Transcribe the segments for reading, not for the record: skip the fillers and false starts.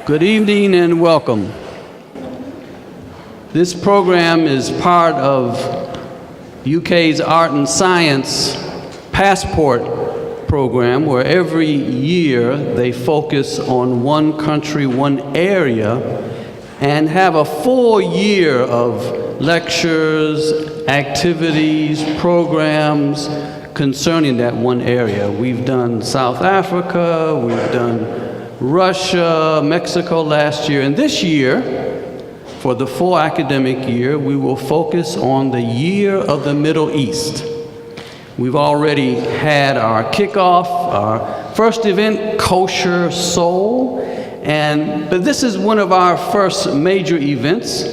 Good evening and welcome. This program is part of UK's Art and Science Passport program, where every year they focus on one country, one area, and have a full year of lectures, activities, programs concerning that one area. We've done South Africa, we've done Russia, Mexico last year, and this year, for the full academic year, we will focus on the year of the Middle East. We've already had our kickoff, our first event, Kosher Soul, but this is one of our first major events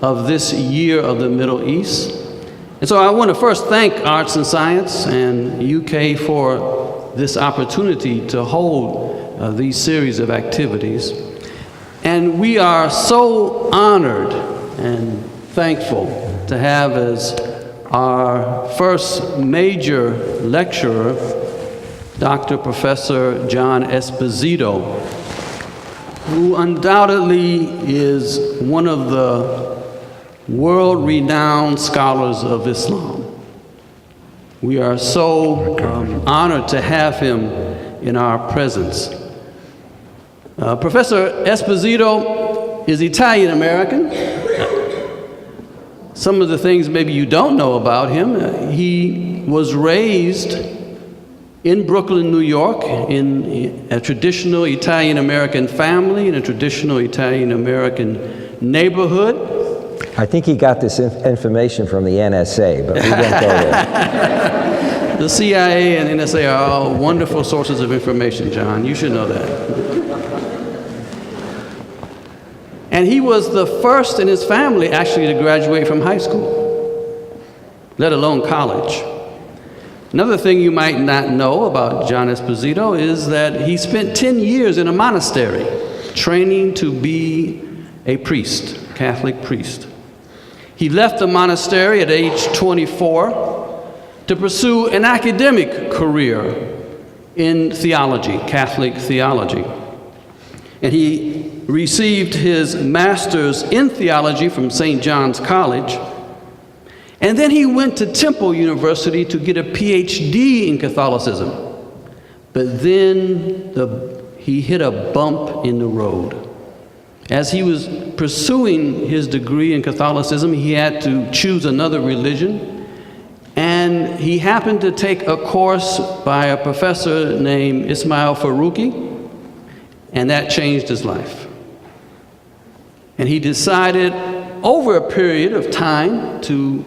of this year of the Middle East. And so I want to first thank Arts and Science and UK for this opportunity to hold these series of activities. And we are so honored and thankful to have as our first major lecturer, Dr. Professor John Esposito, who undoubtedly is one of the world-renowned scholars of Islam. We are so honored to have him in our presence. Professor Esposito is Italian-American. Some of the things maybe you don't know about him, he was raised in Brooklyn, New York, in a traditional Italian-American family, in a traditional Italian-American neighborhood. I think he got this information from the NSA, but we won't go there. The CIA and NSA are all wonderful sources of information, John. You should know that. And he was the first in his family actually to graduate from high school, let alone college. Another thing you might not know about John Esposito is that he spent 10 years in a monastery training to be a priest, Catholic priest. He left the monastery at age 24 to pursue an academic career in theology, Catholic theology. And he received his master's in theology from St. John's College. And then he went to Temple University to get a PhD in Catholicism. But then he hit a bump in the road. As he was pursuing his degree in Catholicism, he had to choose another religion. And he happened to take a course by a professor named Ismail Faruqi, and that changed his life. And he decided over a period of time to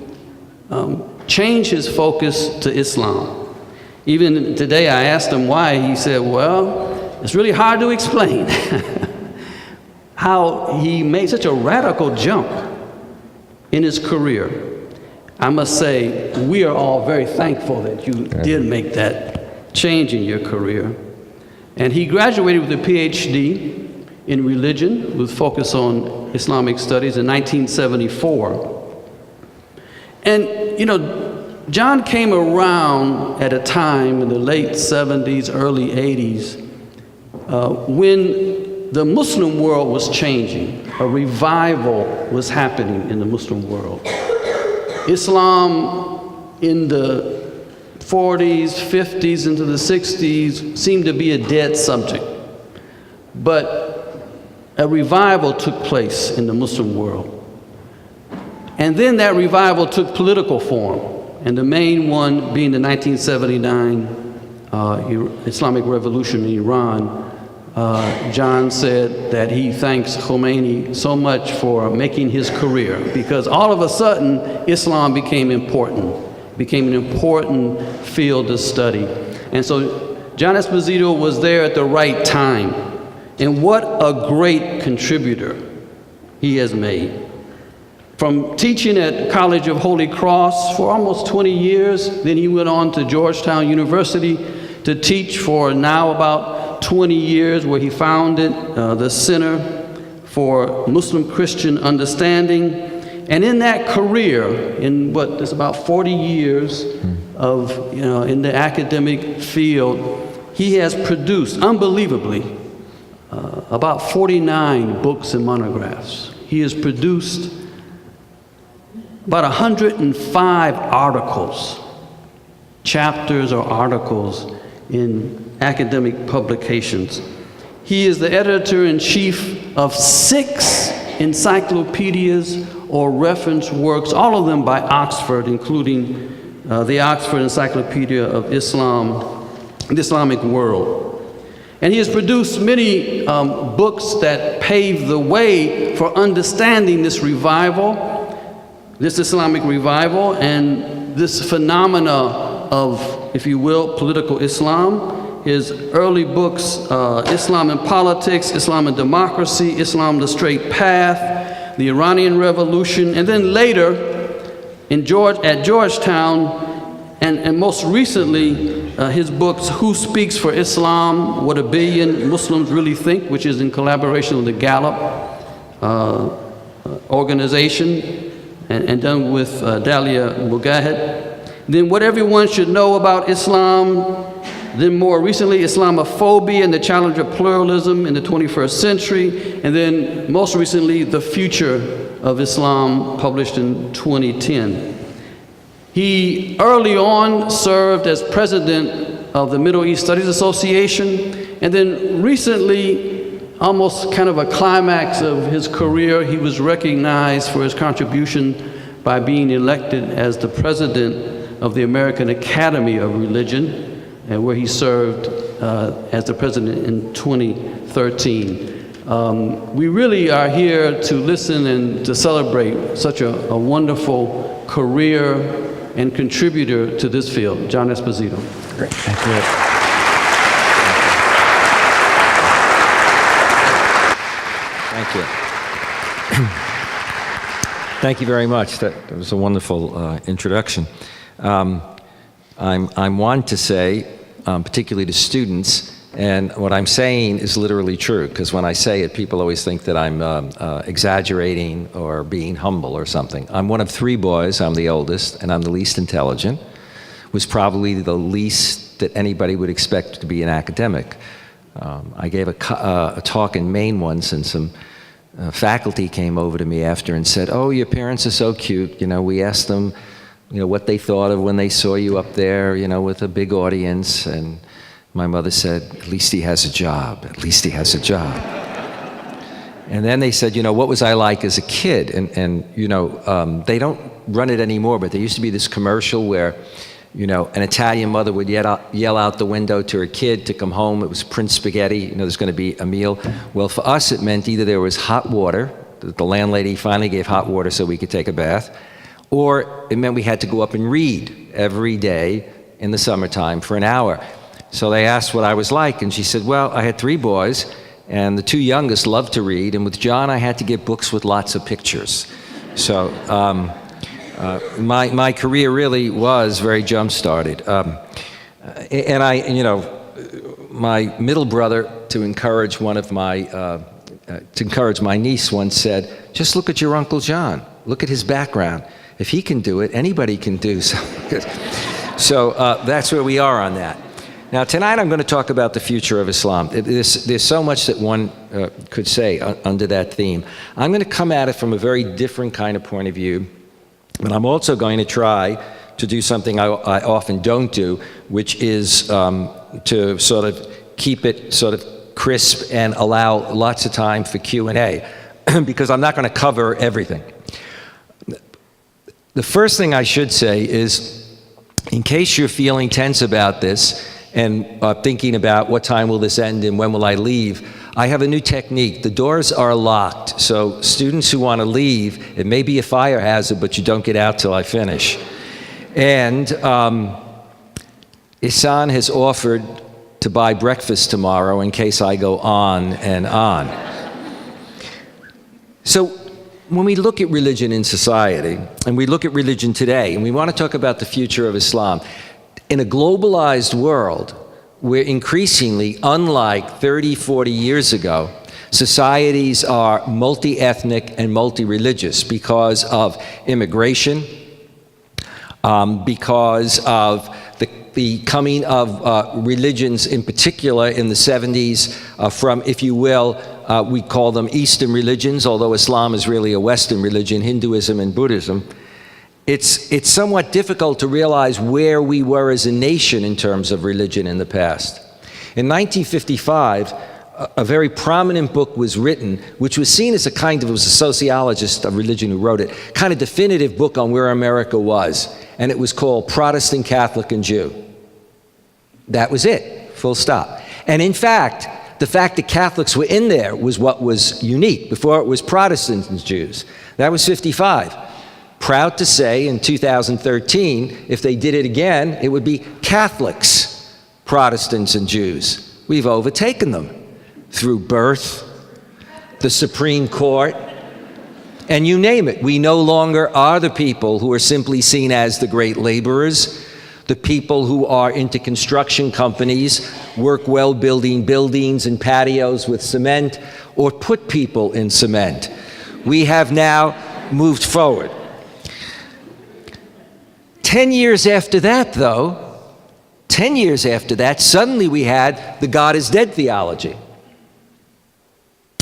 change his focus to Islam. Even today I asked him why. He said, well, it's really hard to explain how he made such a radical jump in his career. I must say, we are all very thankful that you did make that change in your career. And he graduated with a PhD in religion with focus on Islamic studies in 1974. And, you know, John came around at a time in the late 70s, early 80s, when the Muslim world was changing. A revival was happening in the Muslim world. Islam in the 40s, 50s, into the 60s seemed to be a dead subject. But a revival took place in the Muslim world. And then that revival took political form, and the main one being the 1979 Islamic Revolution in Iran. John said that he thanks Khomeini so much for making his career, because all of a sudden Islam became an important field to study. And so John Esposito was there at the right time. And what a great contributor he has made. From teaching at College of Holy Cross for almost 20 years, then he went on to Georgetown University to teach for now about 20 years, where he founded the Center for Muslim Christian Understanding. And in that career, in what is about 40 years of, in the academic field, he has produced, unbelievably, about 49 books and monographs. He has produced about 105 articles, chapters or articles in academic publications. He is the editor-in-chief of 6 encyclopedias or reference works, all of them by Oxford, including the Oxford Encyclopedia of Islam, the Islamic World. And he has produced many books that pave the way for understanding this revival, this Islamic revival, and this phenomena of, if you will, political Islam. His early books, Islam and Politics, Islam and Democracy, Islam, the Straight Path, the Iranian Revolution, and then later at Georgetown, and most recently, his books, Who Speaks for Islam, What a Billion Muslims Really Think, which is in collaboration with the Gallup organization, and done with Dalia Mugahed. Then What Everyone Should Know About Islam. Then more recently, Islamophobia and the Challenge of Pluralism in the 21st Century. And then most recently, The Future of Islam, published in 2010. He early on served as president of the Middle East Studies Association, and then recently, almost kind of a climax of his career, he was recognized for his contribution by being elected as the president of the American Academy of Religion, and where he served as the president in 2013. We really are here to listen and to celebrate such a wonderful career and contributor to this field, John Esposito. Great. Thank you. Thank you. Thank you very much. That was a wonderful introduction. I'm one to say, particularly to students, and what I'm saying is literally true, because when I say it, people always think that I'm exaggerating or being humble or something. I'm one of 3 boys. I'm the oldest, and I'm the least intelligent. Was probably the least that anybody would expect to be an academic. I gave a talk in Maine once, and some faculty came over to me after and said, "Oh, your parents are so cute. You know, we asked them, you know, what they thought of when they saw you up there, you know, with a big audience." And my mother said, "At least he has a job. At least he has a job." And then they said, "You know, what was I like as a kid?" And you know, they don't run it anymore, but there used to be this commercial where, you know, an Italian mother would yell out the window to her kid to come home. It was Prince Spaghetti. You know, there's going to be a meal. Well, for us, it meant either there was hot water. The landlady finally gave hot water so we could take a bath. Or it meant we had to go up and read every day in the summertime for an hour. So they asked what I was like, and she said, "Well, I had 3 boys, and the 2 youngest loved to read, and with John, I had to get books with lots of pictures." So my career really was very jump-started. And you know, my middle brother, to encourage my niece, once said, "Just look at your Uncle John. Look at his background. If he can do it, anybody can do." So that's where we are on that. Now, tonight I'm going to talk about the future of Islam. There's so much that one could say under that theme. I'm going to come at it from a very different kind of point of view, but I'm also going to try to do something I often don't do, which is to sort of keep it sort of crisp and allow lots of time for Q&A, because I'm not going to cover everything. The first thing I should say is, in case you're feeling tense about this and thinking about what time will this end and when will I leave, I have a new technique. The doors are locked, so students who want to leave, it may be a fire hazard, but you don't get out till I finish. And Ihsan has offered to buy breakfast tomorrow in case I go on and on. So when we look at religion in society, and we look at religion today, and we want to talk about the future of Islam, in a globalized world, where increasingly, unlike 30, 40 years ago, societies are multi-ethnic and multi-religious because of immigration, because of the coming of religions, in particular in the 70s, from, if you will, We call them Eastern religions, although Islam is really a Western religion, Hinduism and Buddhism. It's somewhat difficult to realize where we were as a nation in terms of religion in the past. In 1955, a very prominent book was written, which was seen as a kind of, it was a sociologist of religion who wrote it, kind of definitive book on where America was. And it was called Protestant, Catholic, and Jew. That was it, full stop. And in fact, the fact that Catholics were in there was what was unique. Before it was Protestants and Jews. That was 55. Proud to say in 2013, if they did it again, it would be Catholics, Protestants, and Jews. We've overtaken them through birth, the Supreme Court, and you name it. We no longer are the people who are simply seen as the great laborers, the people who are into construction companies, work well building buildings and patios with cement, or put people in cement. We have now moved forward. 10 years after that, though, 10 years after that, suddenly we had the God is dead theology.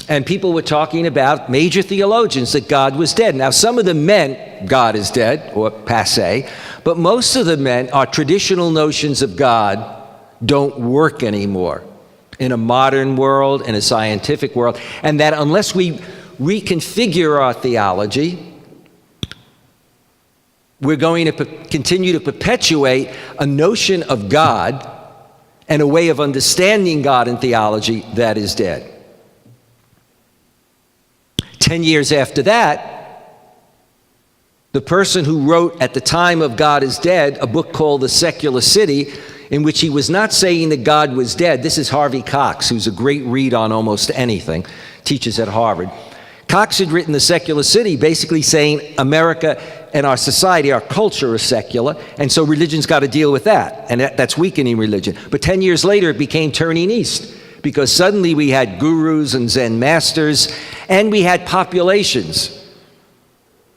And people were talking about, major theologians, that God was dead. Now, some of them meant God is dead, or passé, but most of them meant our traditional notions of God don't work anymore in a modern world, in a scientific world, and that unless we reconfigure our theology, we're going to continue to perpetuate a notion of God and a way of understanding God in theology that is dead. 10 years after that, the person who wrote at the time of God is Dead a book called The Secular City, in which he was not saying that God was dead. This is Harvey Cox, who's a great read on almost anything, teaches at Harvard. Cox had written The Secular City basically saying America and our society, our culture is secular, and so religion's got to deal with that, and that's weakening religion. But 10 years later, it became turning east, because suddenly we had gurus and Zen masters, and we had populations.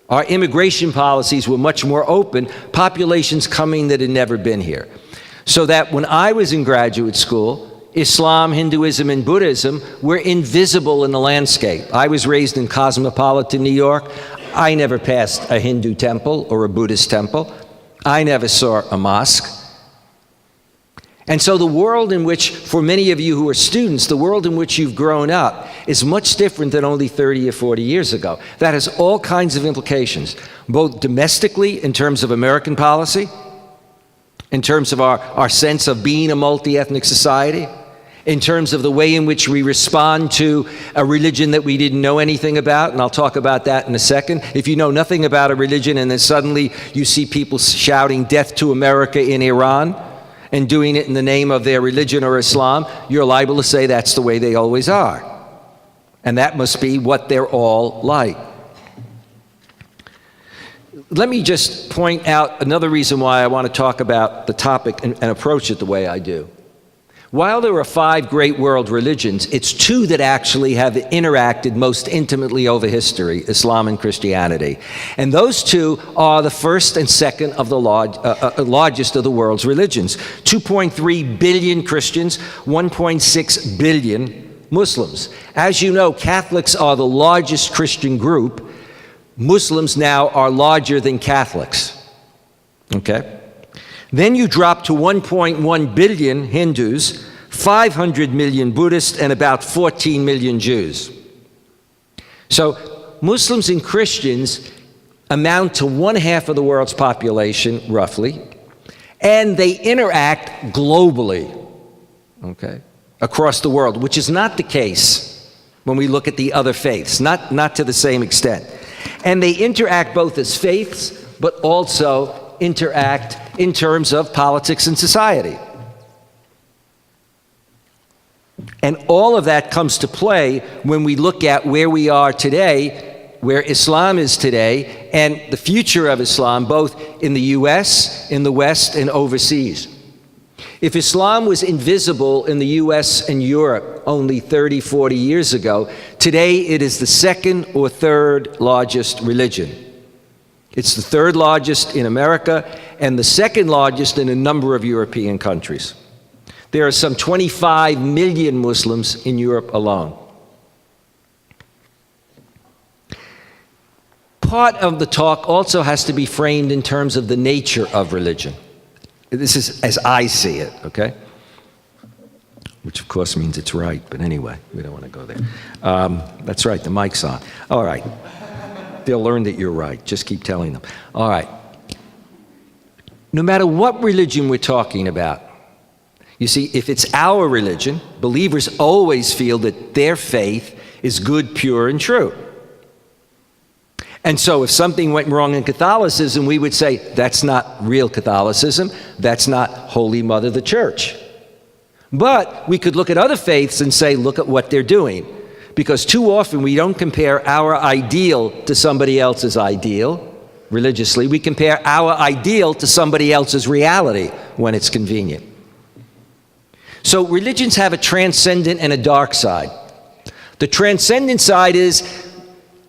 Our immigration policies were much more open, populations coming that had never been here. So that when I was in graduate school, Islam, Hinduism, and Buddhism were invisible in the landscape. I was raised in cosmopolitan New York. I never passed a Hindu temple or a Buddhist temple. I never saw a mosque. And so the world in which, for many of you who are students, the world in which you've grown up is much different than only 30 or 40 years ago. That has all kinds of implications, both domestically in terms of American policy, in terms of our sense of being a multi-ethnic society, in terms of the way in which we respond to a religion that we didn't know anything about, and I'll talk about that in a second. If you know nothing about a religion and then suddenly you see people shouting death to America in Iran and doing it in the name of their religion or Islam, you're liable to say that's the way they always are. And that must be what they're all like. Let me just point out another reason why I want to talk about the topic and approach it the way I do. While there are 5 great world religions, it's 2 that actually have interacted most intimately over history, Islam and Christianity. And those 2 are the first and second of the largest of the world's religions. 2.3 billion Christians, 1.6 billion Muslims. As you know, Catholics are the largest Christian group. Muslims now are larger than Catholics. Okay? Then you drop to 1.1 billion Hindus, 500 million Buddhists, and about 14 million Jews. So Muslims and Christians amount to 1/2 of the world's population, roughly, and they interact globally, okay, across the world, which is not the case when we look at the other faiths, not to the same extent. And they interact both as faiths, but also interact in terms of politics and society. And all of that comes to play when we look at where we are today, where Islam is today, and the future of Islam, both in the US, in the West, and overseas. If Islam was invisible in the US and Europe only 30, 40 years ago, today it is the 2nd or 3rd largest religion. It's the 3rd largest in America and the 2nd largest in a number of European countries. There are some 25 million Muslims in Europe alone. part of the talk also has to be framed in terms of the nature of religion. This is as I see it, okay? Which, of course, means it's right. But anyway, we don't want to go there. That's right, the mic's on. All right. They'll learn that you're right. Just keep telling them. All right. No matter what religion we're talking about, you see, if it's our religion, believers always feel that their faith is good, pure, and true. And so if something went wrong in Catholicism, we would say, that's not real Catholicism. That's not Holy Mother, the Church. But we could look at other faiths and say, look at what they're doing. Because too often we don't compare our ideal to somebody else's ideal religiously. We compare our ideal to somebody else's reality when it's convenient. So religions have a transcendent and a dark side. The transcendent side is,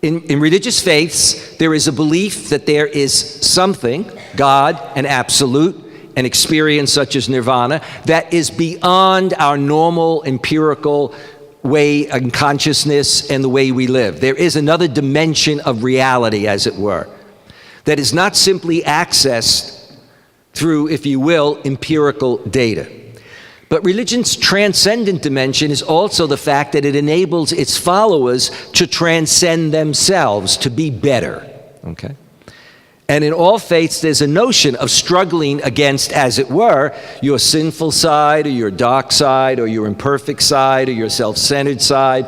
in religious faiths, there is a belief that there is something, God, an absolute, an experience such as nirvana, that is beyond our normal empirical way and consciousness and the way we live. There is another dimension of reality, as it were, that is not simply accessed through, if you will, empirical data. But religion's transcendent dimension is also the fact that it enables its followers to transcend themselves, to be better, okay? And in all faiths, there's a notion of struggling against, as it were, your sinful side or your dark side or your imperfect side or your self-centered side.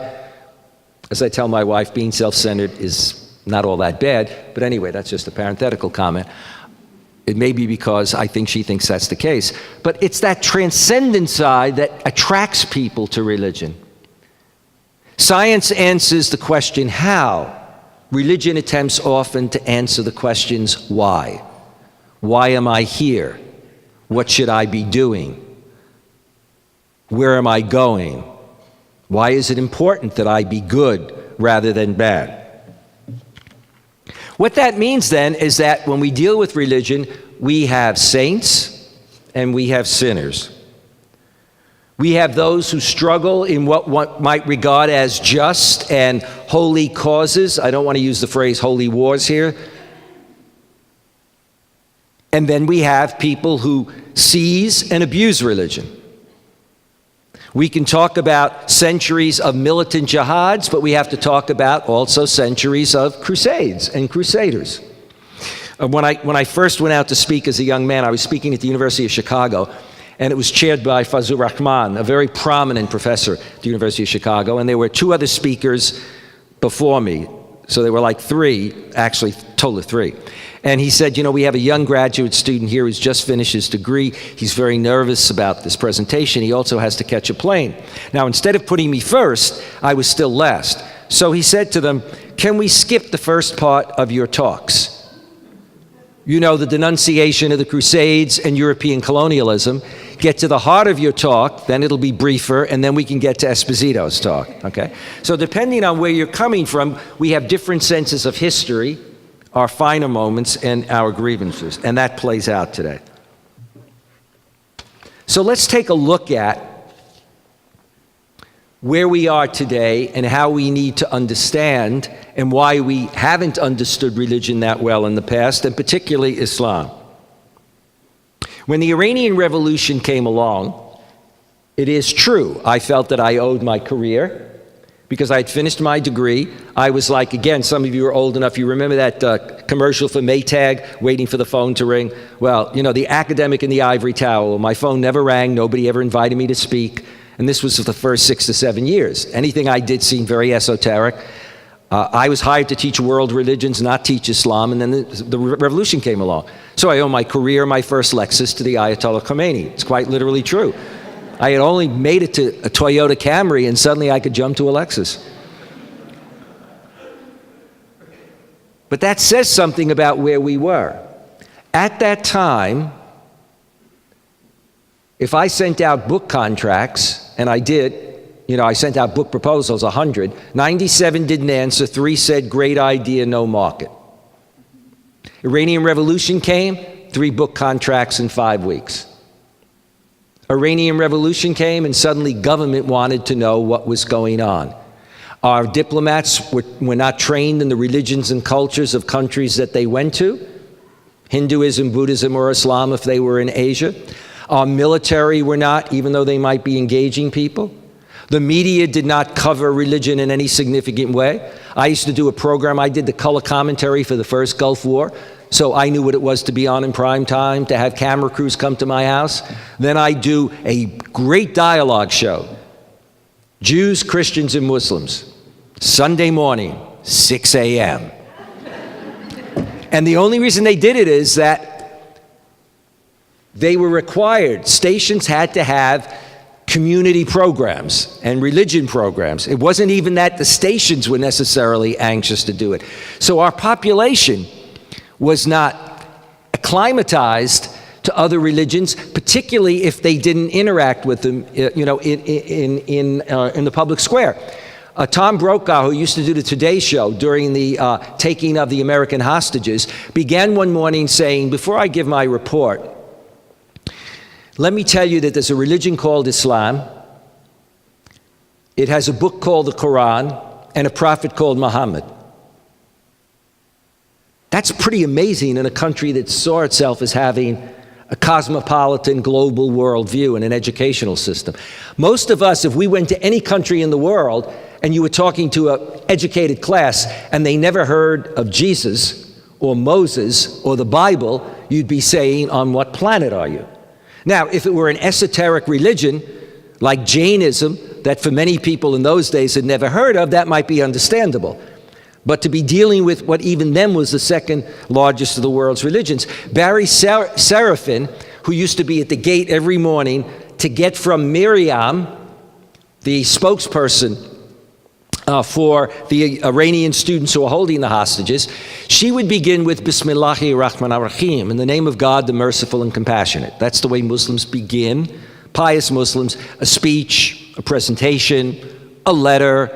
As I tell my wife, being self-centered is not all that bad. But anyway, that's just a parenthetical comment. It may be because I think she thinks that's the case. But it's that transcendent side that attracts people to religion. Science answers the question, how? Religion attempts often to answer the questions, why? Why am I here? What should I be doing? Where am I going? Why is it important that I be good rather than bad? What that means then is that when we deal with religion, we have saints and we have sinners. We have those who struggle in what one might regard as just and holy causes. I don't want to use the phrase holy wars here. And then we have people who seize and abuse religion. We can talk about centuries of militant jihads, but we have to talk about also centuries of crusades and crusaders. When I first went out to speak as a young man, I was speaking at the University of Chicago, and it was chaired by Fazlur Rahman, a very prominent professor at the University of Chicago, and there were two other speakers before me. So there were like three, actually total of three. And he said, you know, we have a young graduate student here who's just finished his degree. He's very nervous about this presentation. He also has to catch a plane. Now, instead of putting me first, I was still last. So he said to them, can we skip the first part of your talks? You know, the denunciation of the Crusades and European colonialism. Get to the heart of your talk, then it'll be briefer, and then we can get to Esposito's talk, okay? So depending on where you're coming from, we have different senses of history, our finer moments, and our grievances, and that plays out today. So let's take a look at where we are today and how we need to understand and why we haven't understood religion that well in the past, and particularly Islam. When the Iranian Revolution came along, it is true, I felt that I owed my career because I had finished my degree. I was like, again, some of you are old enough, you remember that commercial for Maytag, waiting for the phone to ring? Well, you know, the academic in the ivory tower. My phone never rang, nobody ever invited me to speak, and this was for the first 6 to 7 years. Anything I did seemed very esoteric. I was hired to teach world religions, not teach Islam, and then the revolution came along. So I owe my career, my first Lexus, to the Ayatollah Khomeini. It's quite literally true. I had only made it to a Toyota Camry, and suddenly I could jump to a Lexus. But that says something about where we were. At that time, if I sent out book contracts, and I did, you know, I sent out book proposals, 100. 97 didn't answer. 3 said, great idea, no market. Iranian Revolution came, 3 book contracts in 5 weeks. Iranian Revolution came, and suddenly government wanted to know what was going on. Our diplomats were not trained in the religions and cultures of countries that they went to, Hinduism, Buddhism, or Islam if they were in Asia. Our military were not, even though they might be engaging people. The media did not cover religion in any significant way. I used to do a program, I did the color commentary for the first Gulf War, so I knew what it was to be on in prime time, to have camera crews come to my house. Then I do a great dialogue show, Jews, Christians, and Muslims, Sunday morning, 6 a.m. And the only reason they did it is that they were required, stations had to have community programs and religion programs. It wasn't even that the stations were necessarily anxious to do it. So our population was not acclimatized to other religions, particularly if they didn't interact with them, in the public square. Tom Brokaw, who used to do the Today Show during the taking of the American hostages, began one morning saying, "Before I give my report, let me tell you that there's a religion called Islam. It has a book called the Quran and a prophet called Muhammad." That's pretty amazing in a country that saw itself as having a cosmopolitan global worldview and an educational system. Most of us, if we went to any country in the world and you were talking to an educated class and they never heard of Jesus or Moses or the Bible, you'd be saying, "On what planet are you?" Now, if it were an esoteric religion like Jainism that for many people in those days had never heard of, that might be understandable. But to be dealing with what even then was the second largest of the world's religions. Barry Serafin, who used to be at the gate every morning to get from Miriam, the spokesperson for the Iranian students who are holding the hostages, she would begin with Bismillahir Rahmanir Rahim, in the name of God, the merciful and compassionate. That's the way Muslims begin, pious Muslims, a speech, a presentation, a letter,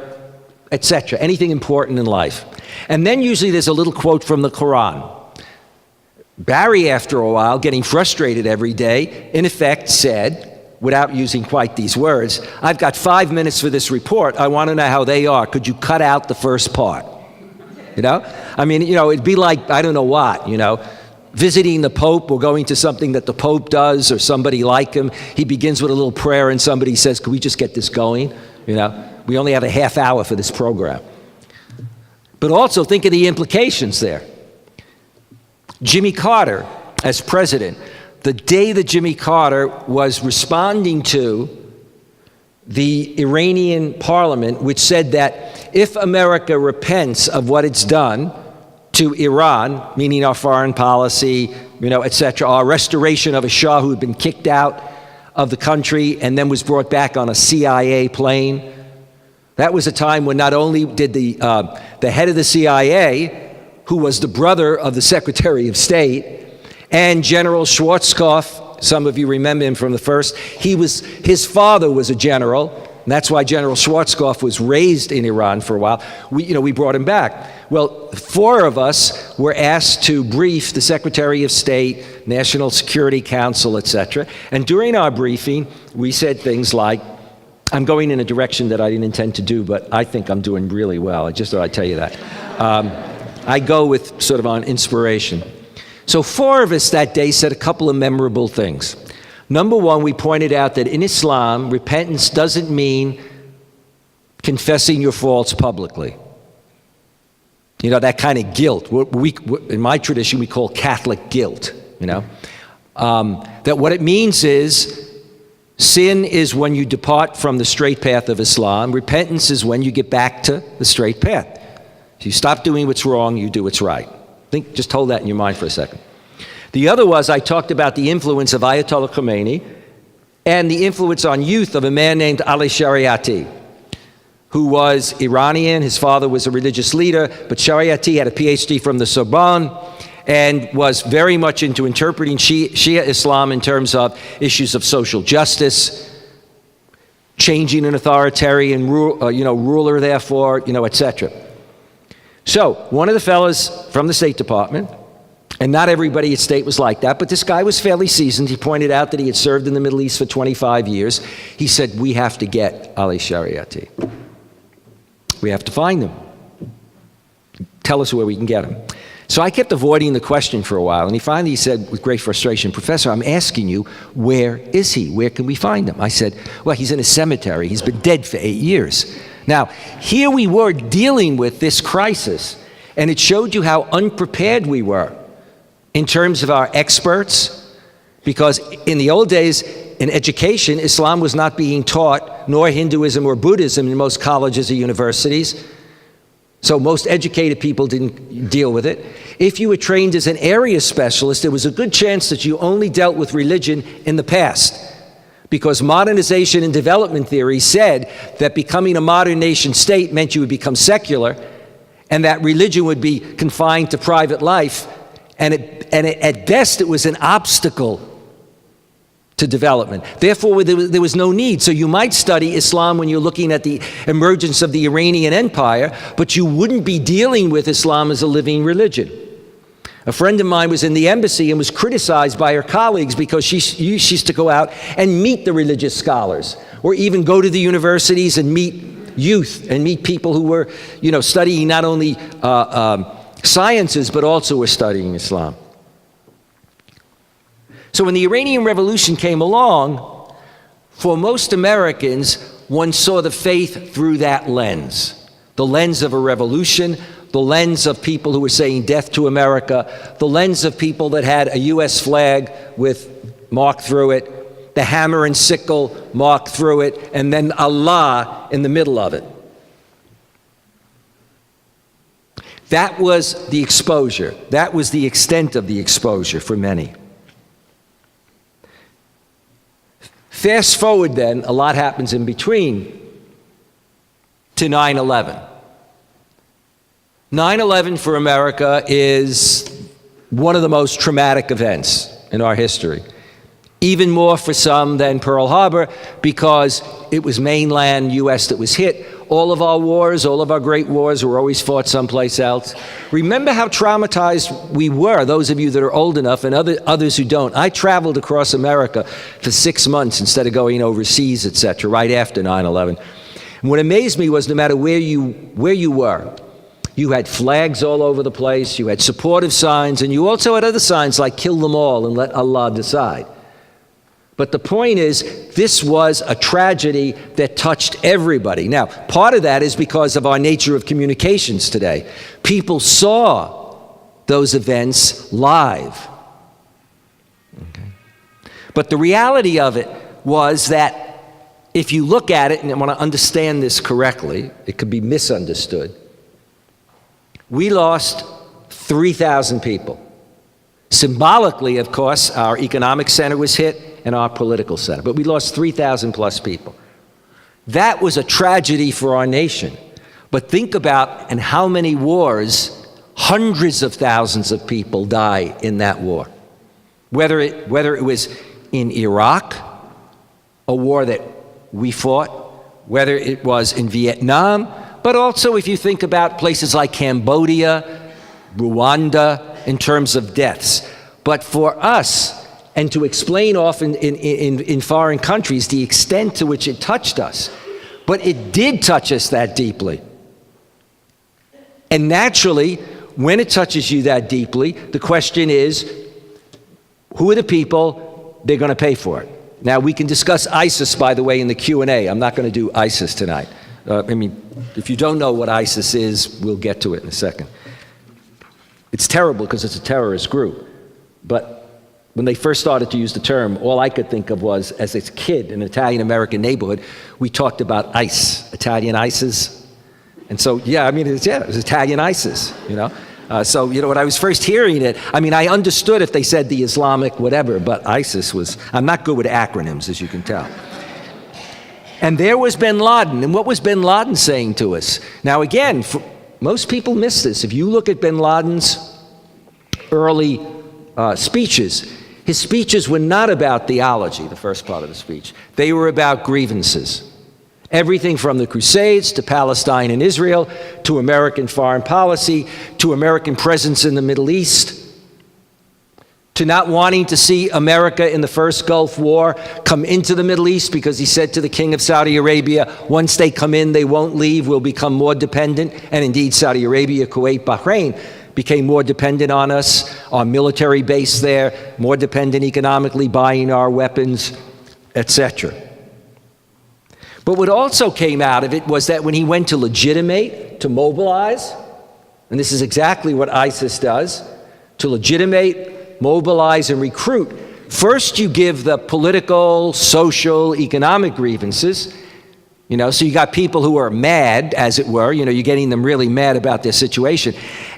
etc., anything important in life. And then usually there's a little quote from the Quran. Barry, after a while, getting frustrated every day, in effect said, without using quite these words, "I've got 5 minutes for this report. I want to know how they are. Could you cut out the first part?" I mean, it'd be like, I don't know what, visiting the Pope or going to something that the Pope does or somebody like him. He begins with a little prayer and somebody says, "Could we just get this going?" We only have a half hour for this program. But also think of the implications there. Jimmy Carter, as president, the day that Jimmy Carter was responding to the Iranian parliament, which said that if America repents of what it's done to Iran, meaning our foreign policy, etc., our restoration of a Shah who had been kicked out of the country and then was brought back on a CIA plane, that was a time when not only did the head of the CIA, who was the brother of the Secretary of State, and General Schwarzkopf, some of you remember him from the first, his father was a general, and that's why General Schwarzkopf was raised in Iran for a while. We brought him back. Well, 4 of us were asked to brief the Secretary of State, National Security Council, etc. And during our briefing, we said things like, I'm going in a direction that I didn't intend to do, but I think I'm doing really well. I just thought I'd tell you that. I go with sort of on inspiration. So 4 of us that day said a couple of memorable things. Number 1, we pointed out that in Islam, repentance doesn't mean confessing your faults publicly. That kind of guilt. In my tradition, we call Catholic guilt, that what it means is sin is when you depart from the straight path of Islam. Repentance is when you get back to the straight path. So you stop doing what's wrong, you do what's right. Just hold that in your mind for a second. The other was, I talked about the influence of Ayatollah Khomeini and the influence on youth of a man named Ali Shariati, who was Iranian. His father was a religious leader, but Shariati had a PhD from the Sorbonne and was very much into interpreting Shia Islam in terms of issues of social justice, changing an authoritarian ruler, therefore, etc. So one of the fellows from the State Department, and not everybody at State was like that, but this guy was fairly seasoned. He pointed out that he had served in the Middle East for 25 years. He said, "We have to get Ali Shariati." We have to find them. Tell us where we can get them. So I kept avoiding the question for a while, and he finally said with great frustration, "Professor, I'm asking you, where is he? Where can we find him?" I said, "Well, he's in a cemetery. He's been dead for 8 years." Now, here we were dealing with this crisis, and it showed you how unprepared we were in terms of our experts, because in the old days, in education, Islam was not being taught, nor Hinduism or Buddhism in most colleges or universities. So most educated people didn't deal with it. If you were trained as an area specialist, there was a good chance that you only dealt with religion in the past, because modernization and development theory said that becoming a modern nation state meant you would become secular, and that religion would be confined to private life, and at best it was an obstacle to development. Therefore, there was no need. So you might study Islam when you're looking at the emergence of the Iranian Empire, but you wouldn't be dealing with Islam as a living religion. A friend of mine was in the embassy and was criticized by her colleagues because she used to go out and meet the religious scholars, or even go to the universities and meet youth and meet people who were, studying not only sciences, but also were studying Islam. So when the Iranian Revolution came along, for most Americans, one saw the faith through that lens. The lens of a revolution, the lens of people who were saying death to America, the lens of people that had a U.S. flag with marked through it, the hammer and sickle marked through it, and then Allah in the middle of it. That was the exposure. That was the extent of the exposure for many. Fast forward then, a lot happens in between, to 9/11. 9/11 for America is one of the most traumatic events in our history. Even more for some than Pearl Harbor, because it was mainland U.S. that was hit. All of our wars, all of our great wars were always fought someplace else. Remember how traumatized we were, those of you that are old enough and others who don't. I traveled across America for 6 months instead of going overseas, etc., right after 9/11. And what amazed me was no matter where you were, you had flags all over the place, you had supportive signs, and you also had other signs like kill them all and let Allah decide. But the point is, this was a tragedy that touched everybody. Now, part of that is because of our nature of communications today. People saw those events live. Okay. But the reality of it was that if you look at it, and I want to understand this correctly, it could be misunderstood. We lost 3,000 people. Symbolically, of course, our economic center was hit and our political center, but we lost 3,000 plus people. That was a tragedy for our nation. But think about in how many wars hundreds of thousands of people die in that war. Whether it was in Iraq, a war that we fought, whether it was in Vietnam, but also if you think about places like Cambodia, Rwanda, in terms of deaths. But for us, and to explain often in foreign countries the extent to which it touched us, but it did touch us that deeply. And naturally, when it touches you that deeply, the question is, who are the people they're going to pay for it? Now, we can discuss ISIS, by the way, in the Q&A. I'm not going to do ISIS tonight. If you don't know what ISIS is, we'll get to it in a second. It's terrible because it's a terrorist group. But when they first started to use the term, all I could think of was, as a kid in an Italian-American neighborhood, we talked about ICE, Italian ISIS. And so, it was Italian ISIS, So, when I was first hearing it, I understood if they said the Islamic whatever, but ISIS was, I'm not good with acronyms, as you can tell. And there was bin Laden. And what was bin Laden saying to us? Now, again, most people miss this. If you look at bin Laden's early speeches, his speeches were not about theology, the first part of the speech. They were about grievances. Everything from the Crusades to Palestine and Israel, to American foreign policy, to American presence in the Middle East, to not wanting to see America in the first Gulf War come into the Middle East because he said to the king of Saudi Arabia, once they come in, they won't leave, we'll become more dependent. And indeed, Saudi Arabia, Kuwait, Bahrain became more dependent on us, our military base there, more dependent economically, buying our weapons, etc. But what also came out of it was that when he went to legitimate, to mobilize, and this is exactly what ISIS does, to legitimate, mobilize, and recruit, first you give the political, social, economic grievances, so you got people who are mad, as it were, you're getting them really mad about their situation,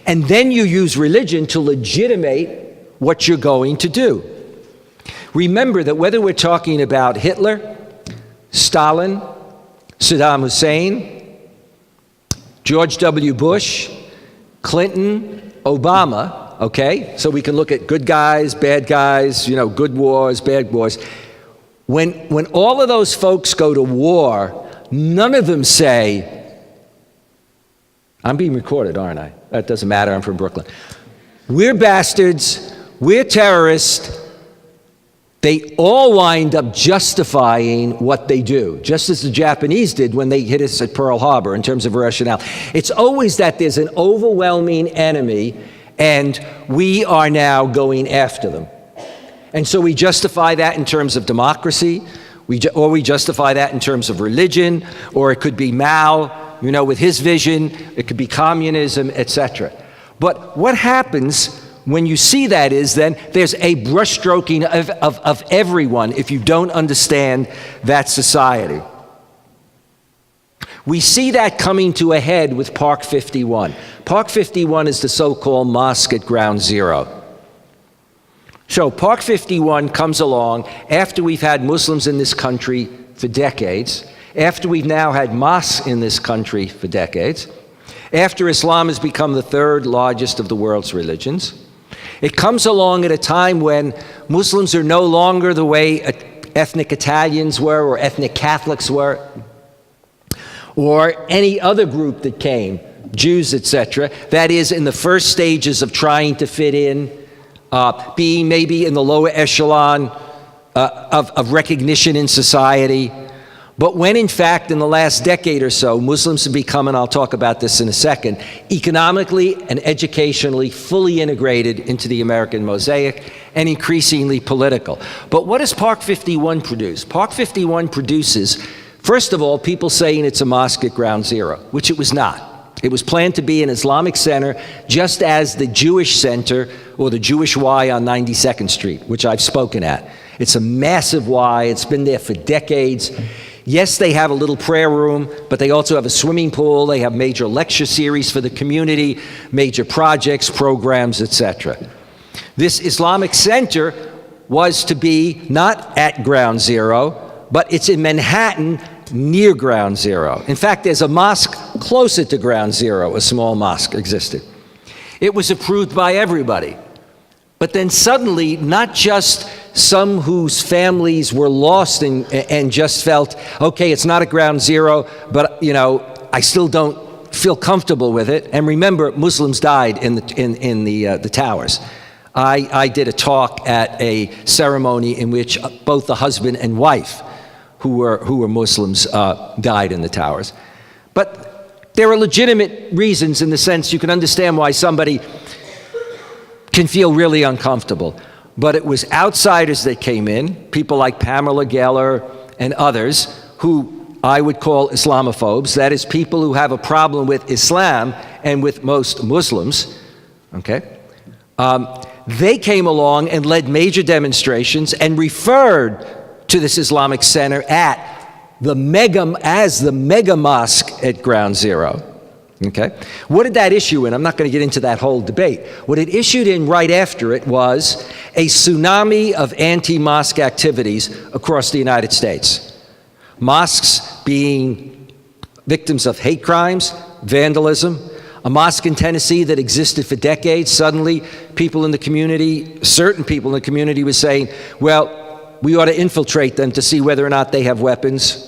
and then you use religion to legitimate what you're going to do. Remember that whether we're talking about Hitler, Stalin, Saddam Hussein, George W. Bush, Clinton, Obama, okay? So we can look at good guys, bad guys, good wars, bad wars. When all of those folks go to war, none of them say, I'm being recorded, aren't I? That doesn't matter, I'm from Brooklyn. We're bastards, we're terrorists. They all wind up justifying what they do, just as the Japanese did when they hit us at Pearl Harbor in terms of rationale. It's always that there's an overwhelming enemy and we are now going after them. And so we justify that in terms of democracy, or we justify that in terms of religion, or it could be Mao, with his vision, it could be communism, etc. But what happens when you see that is then there's a brushstroking of everyone if you don't understand that society. We see that coming to a head with Park 51. Park 51 is the so-called mosque at Ground Zero. So Park 51 comes along after we've had Muslims in this country for decades, after we've now had mosques in this country for decades, after Islam has become the third largest of the world's religions. It comes along at a time when Muslims are no longer the way ethnic Italians were or ethnic Catholics were, or any other group that came, Jews, etc. That is, in the first stages of trying to fit in, being maybe in the lower echelon of recognition in society. But when, in fact, in the last decade or so, Muslims have become, and I'll talk about this in a second, economically and educationally fully integrated into the American mosaic and increasingly political. But what does Park 51 produce? Park 51 produces, first of all, people saying it's a mosque at Ground Zero, which it was not. It was planned to be an Islamic center, just as the Jewish Center or the Jewish Y on 92nd Street, which I've spoken at. It's a massive Y. It's been there for decades. Yes, they have a little prayer room, but they also have a swimming pool. They have major lecture series for the community, major projects, programs, etc. This Islamic center was to be not at Ground Zero, but it's in Manhattan near Ground Zero. In fact, there's a mosque closer to Ground Zero, a small mosque existed. It was approved by everybody. But then suddenly, not just some whose families were lost and just felt, okay, it's not at Ground Zero, but I still don't feel comfortable with it. And remember, Muslims died in the towers. I did a talk at a ceremony in which both the husband and wife, who were Muslims, died in the towers. But there are legitimate reasons in the sense you can understand why somebody can feel really uncomfortable. But it was outsiders that came in, people like Pamela Geller and others, who I would call Islamophobes. That is, people who have a problem with Islam and with most Muslims, okay? They came along and led major demonstrations and referred to this Islamic center as the mega mosque at Ground Zero. Okay? What did that issue in? I'm not going to get into that whole debate. What it issued in right after it was a tsunami of anti-mosque activities across the United States. Mosques being victims of hate crimes, vandalism. A mosque in Tennessee that existed for decades, suddenly people in the community, certain people in the community were saying, well, we ought to infiltrate them to see whether or not they have weapons.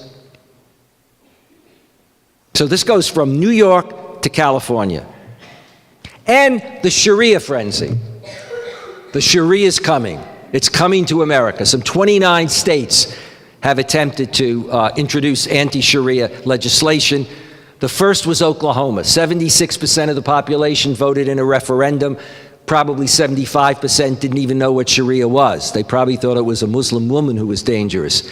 So this goes from New York to California. And the Sharia frenzy. The Sharia is coming. It's coming to America. Some 29 states have attempted to introduce anti-Sharia legislation. The first was Oklahoma. 76% of the population voted in a referendum. Probably 75% didn't even know what Sharia was. They probably thought it was a Muslim woman who was dangerous.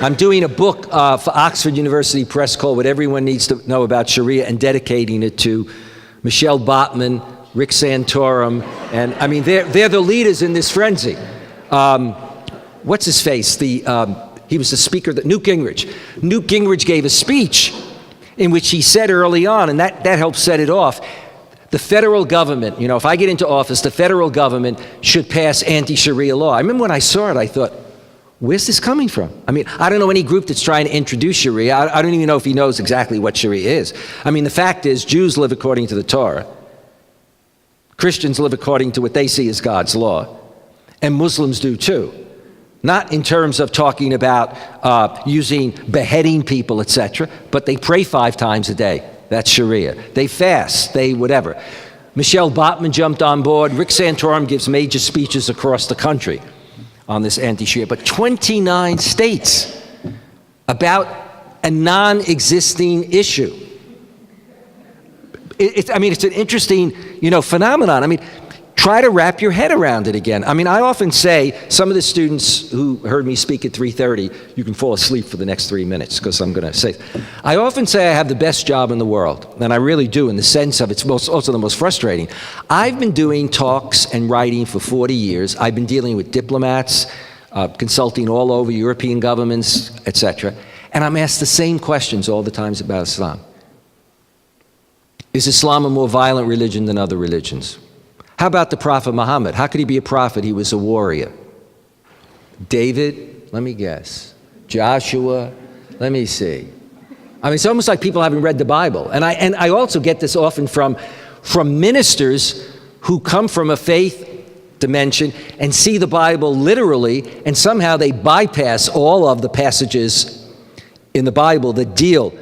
I'm doing a book for Oxford University Press called What Everyone Needs to Know About Sharia and dedicating it to Michelle Botman, Rick Santorum, and I mean, they're the leaders in this frenzy. What's his face? He was the speaker, Newt Gingrich. Newt Gingrich gave a speech in which he said early on, and that helped set it off, the federal government, if I get into office, the federal government should pass anti-Sharia law. I remember when I saw it, I thought, where's this coming from? I mean, I don't know any group that's trying to introduce Sharia. I don't even know if he knows exactly what Sharia is. I mean, the fact is, Jews live according to the Torah. Christians live according to what they see as God's law. And Muslims do too. Not in terms of talking about beheading people, etc., but they pray 5 times a day. That's Sharia. They fast, they whatever. Michelle Botman jumped on board. Rick Santorum gives major speeches across the country on this anti-Sharia. But 29 states about a non-existing issue. It's an interesting, phenomenon. I mean, try to wrap your head around it again. I mean, I often say, some of the students who heard me speak at 3:30, you can fall asleep for the next 3 minutes, because I'm going to say, I often say I have the best job in the world, and I really do, in the sense of it's also the most frustrating. I've been doing talks and writing for 40 years. I've been dealing with diplomats, consulting all over, European governments, etc., and I'm asked the same questions all the times about Islam. Is Islam a more violent religion than other religions? How about the Prophet Muhammad? How could he be a prophet? He was a warrior. David, let me guess. Joshua, let me see. I mean, it's almost like people haven't read the Bible. And I also get this often from ministers who come from a faith dimension and see the Bible literally, and somehow they bypass all of the passages in the Bible that deal,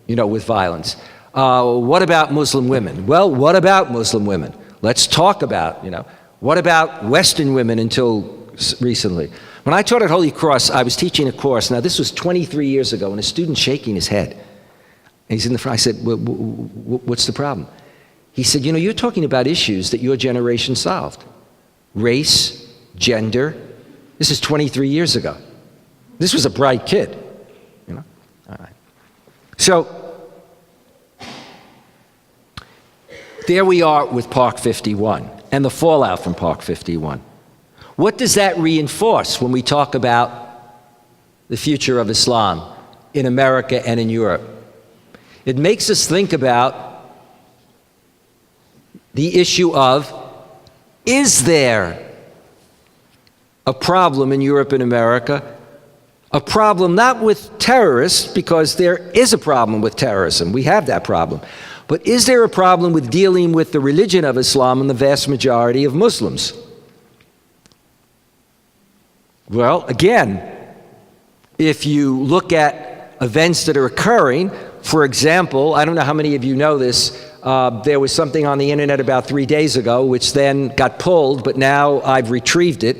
with violence. What about Muslim women? Well, what about Muslim women? Let's talk about, what about Western women until recently? When I taught at Holy Cross, I was teaching a course. Now, this was 23 years ago, and a student shaking his head. And he's in the front. I said, what's the problem? He said, you're talking about issues that your generation solved. Race, gender. This is 23 years ago. This was a bright kid, All right. So, there we are with Park 51 and the fallout from Park 51. What does that reinforce when we talk about the future of Islam in America and in Europe? It makes us think about the issue of, is there a problem in Europe and America? A problem not with terrorists, because there is a problem with terrorism. We have that problem. But is there a problem with dealing with the religion of Islam and the vast majority of Muslims? Well, again, if you look at events that are occurring, for example, I don't know how many of you know this, there was something on the internet about 3 days ago, which then got pulled, but now I've retrieved it,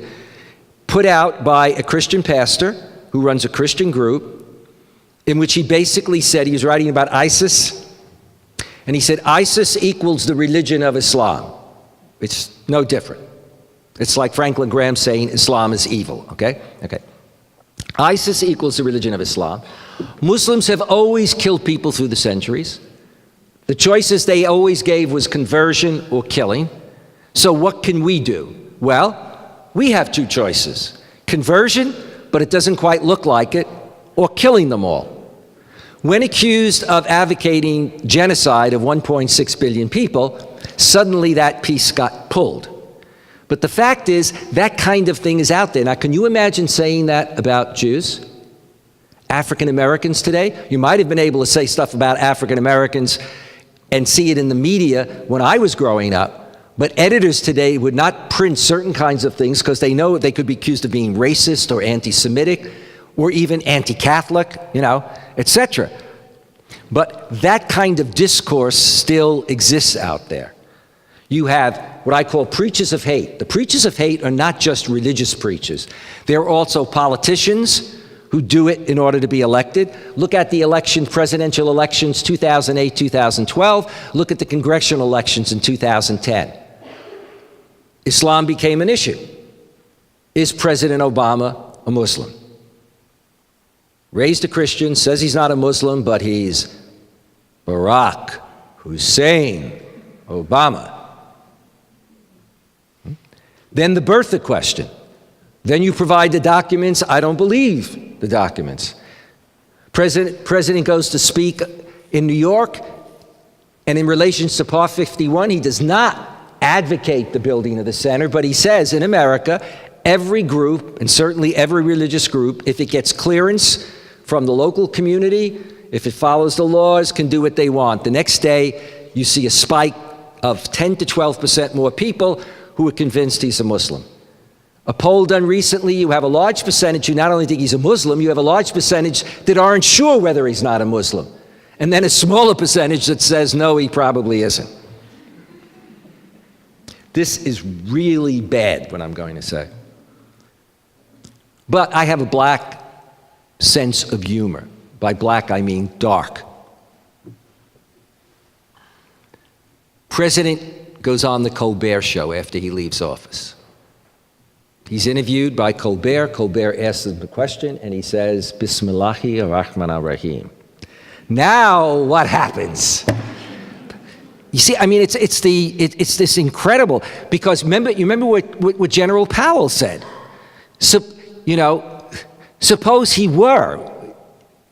put out by a Christian pastor who runs a Christian group, in which he basically said, he was writing about ISIS, and he said, ISIS equals the religion of Islam. It's no different. It's like Franklin Graham saying Islam is evil, okay? ISIS equals the religion of Islam. Muslims have always killed people through the centuries. The choices they always gave was conversion or killing. So what can we do? Well, we have 2 choices. Conversion, but it doesn't quite look like it, or killing them all. When accused of advocating genocide of 1.6 billion people, suddenly that piece got pulled. But the fact is, that kind of thing is out there. Now, can you imagine saying that about Jews? African Americans today? You might have been able to say stuff about African Americans and see it in the media when I was growing up. But editors today would not print certain kinds of things because they know they could be accused of being racist or anti-Semitic or even anti-Catholic, etc. But that kind of discourse still exists out there. You have what I call preachers of hate. The preachers of hate are not just religious preachers. They're also politicians who do it in order to be elected. Look at the presidential elections, 2008, 2012. Look at the congressional elections in 2010. Islam became an issue. Is President Obama a Muslim? Raised a Christian, says he's not a Muslim, but he's Barack Hussein Obama. Then the birther question. Then you provide the documents. I don't believe the documents. President goes to speak in New York, and in relation to Part 51, he does not advocate the building of the center, but he says in America, every group, and certainly every religious group, if it gets clearance from the local community, if it follows the laws, can do what they want. The next day, you see a spike of 10 to 12% more people who are convinced he's a Muslim. A poll done recently, you have a large percentage who not only think he's a Muslim, you have a large percentage that aren't sure whether he's not a Muslim. And then a smaller percentage that says, no, he probably isn't. This is really bad, what I'm going to say. But I have a black sense of humor. By black, I mean dark. President goes on the Colbert Show after he leaves office. He's interviewed by Colbert. Colbert asks him a question, and he says, Bismillahi ar-Rahman ar-Rahim. Now, what happens? You see, I mean, it's this incredible, because you remember what General Powell said. So, suppose he were,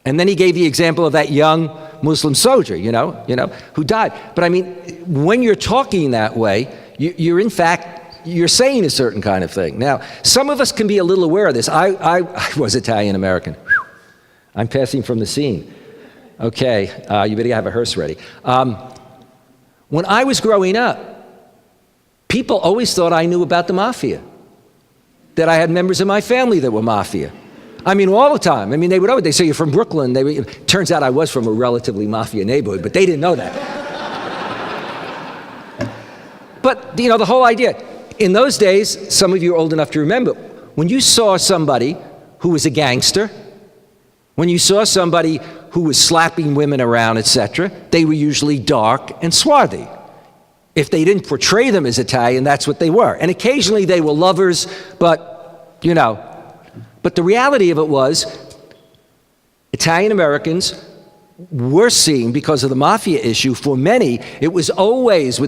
and then he gave the example of that young Muslim soldier, who died. But I mean, when you're talking that way, you're saying a certain kind of thing. Now, some of us can be a little aware of this. I was Italian American. I'm passing from the scene. Okay, you better have a hearse ready. When I was growing up, people always thought I knew about the mafia, that I had members of my family that were mafia. I mean, all the time. I mean, they say you're from Brooklyn. It turns out I was from a relatively mafia neighborhood, but they didn't know that. But, the whole idea, in those days, some of you are old enough to remember, when you saw somebody who was a gangster, when you saw somebody who was slapping women around, etc., they were usually dark and swarthy. If they didn't portray them as Italian, that's what they were. And occasionally they were lovers, but, But the reality of it was, Italian Americans were seen, because of the mafia issue, for many, it was always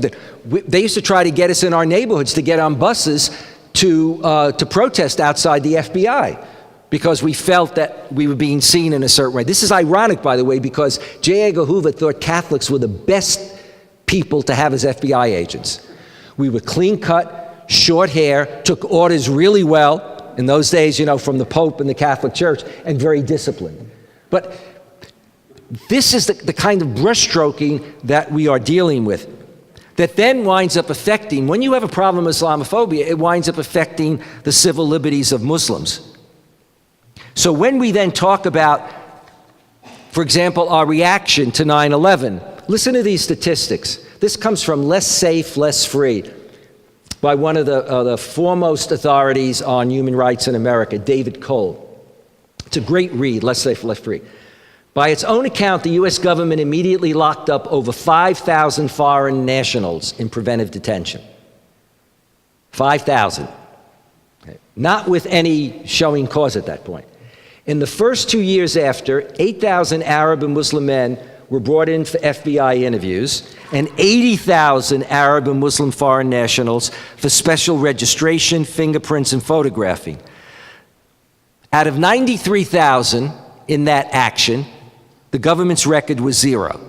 they used to try to get us in our neighborhoods to get on buses to protest outside the FBI, because we felt that we were being seen in a certain way. This is ironic, by the way, because J. Edgar Hoover thought Catholics were the best people to have as FBI agents. We were clean-cut, short hair, took orders really well, in those days, from the Pope and the Catholic Church, and very disciplined. But this is the kind of brushstroking that we are dealing with, that then winds up affecting, when you have a problem with Islamophobia, it winds up affecting the civil liberties of Muslims. So when we then talk about, for example, our reaction to 9/11, listen to these statistics. This comes from Less Safe, Less Free, by one of the foremost authorities on human rights in America, David Cole. It's a great read, Less Safe, Less Free. By its own account, the U.S. government immediately locked up over 5,000 foreign nationals in preventive detention. 5,000. Not with any showing cause at that point. In the first 2 years after, 8,000 Arab and Muslim men were brought in for FBI interviews, and 80,000 Arab and Muslim foreign nationals for special registration, fingerprints, and photographing. Out of 93,000 in that action, the government's record was 0.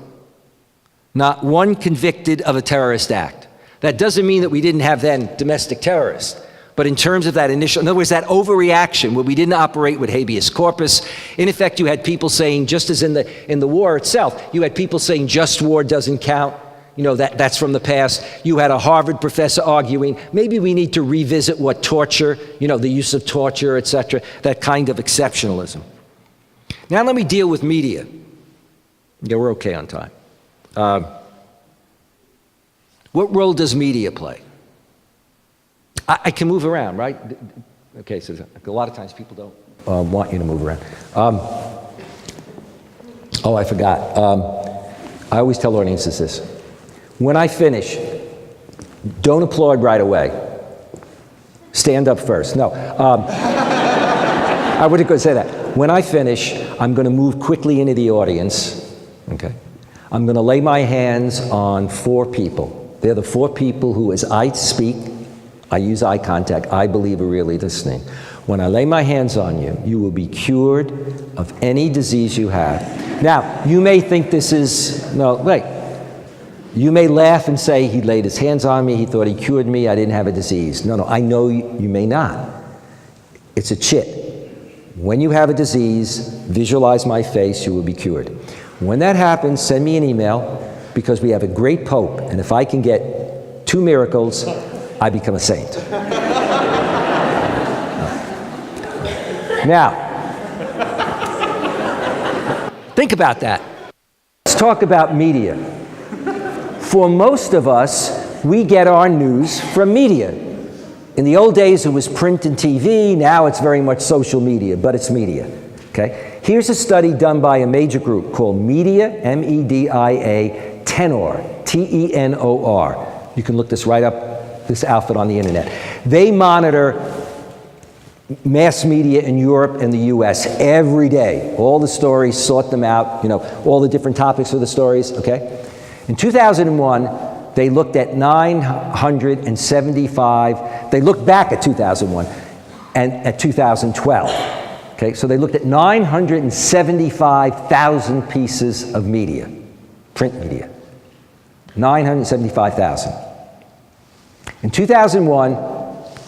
Not one convicted of a terrorist act. That doesn't mean that we didn't have then domestic terrorists. But in terms of that initial, in other words, that overreaction where we didn't operate with habeas corpus, in effect, you had people saying, just as in the war itself, you had people saying just war doesn't count. That's from the past. You had a Harvard professor arguing, maybe we need to revisit what torture, the use of torture, etc., that kind of exceptionalism. Now let me deal with media. Yeah, we're okay on time. What role does media play? I can move around, right? Okay, so a lot of times people don't want you to move around. Oh, I forgot. I always tell audiences this. When I finish, don't applaud right away. Stand up first. No. I wouldn't go say that. When I finish, I'm going to move quickly into the audience. Okay? I'm going to lay my hands on 4 people. They're the 4 people who, as I speak, I use eye contact, I believe are really listening. When I lay my hands on you, you will be cured of any disease you have. Now, you may think this is, no, wait. You may laugh and say, he laid his hands on me, he thought he cured me, I didn't have a disease. No, I know you may not. It's a chit. When you have a disease, visualize my face, you will be cured. When that happens, send me an email, because we have a great Pope, and if I can get 2 miracles, I become a saint. Now, think about that. Let's talk about media. For most of us, we get our news from media. In the old days, it was print and TV. Now it's very much social media, but it's media. Okay? Here's a study done by a major group called Media, M-E-D-I-A, Tenor, T-E-N-O-R. You can look this right up, this outfit on the internet. They monitor mass media in Europe and the US every day. All the stories, sort them out, all the different topics for the stories, okay? In 2001, they looked at 975, they looked back at 2001 and at 2012. Okay, so they looked at 975,000 pieces of media, print media. 975,000. In 2001,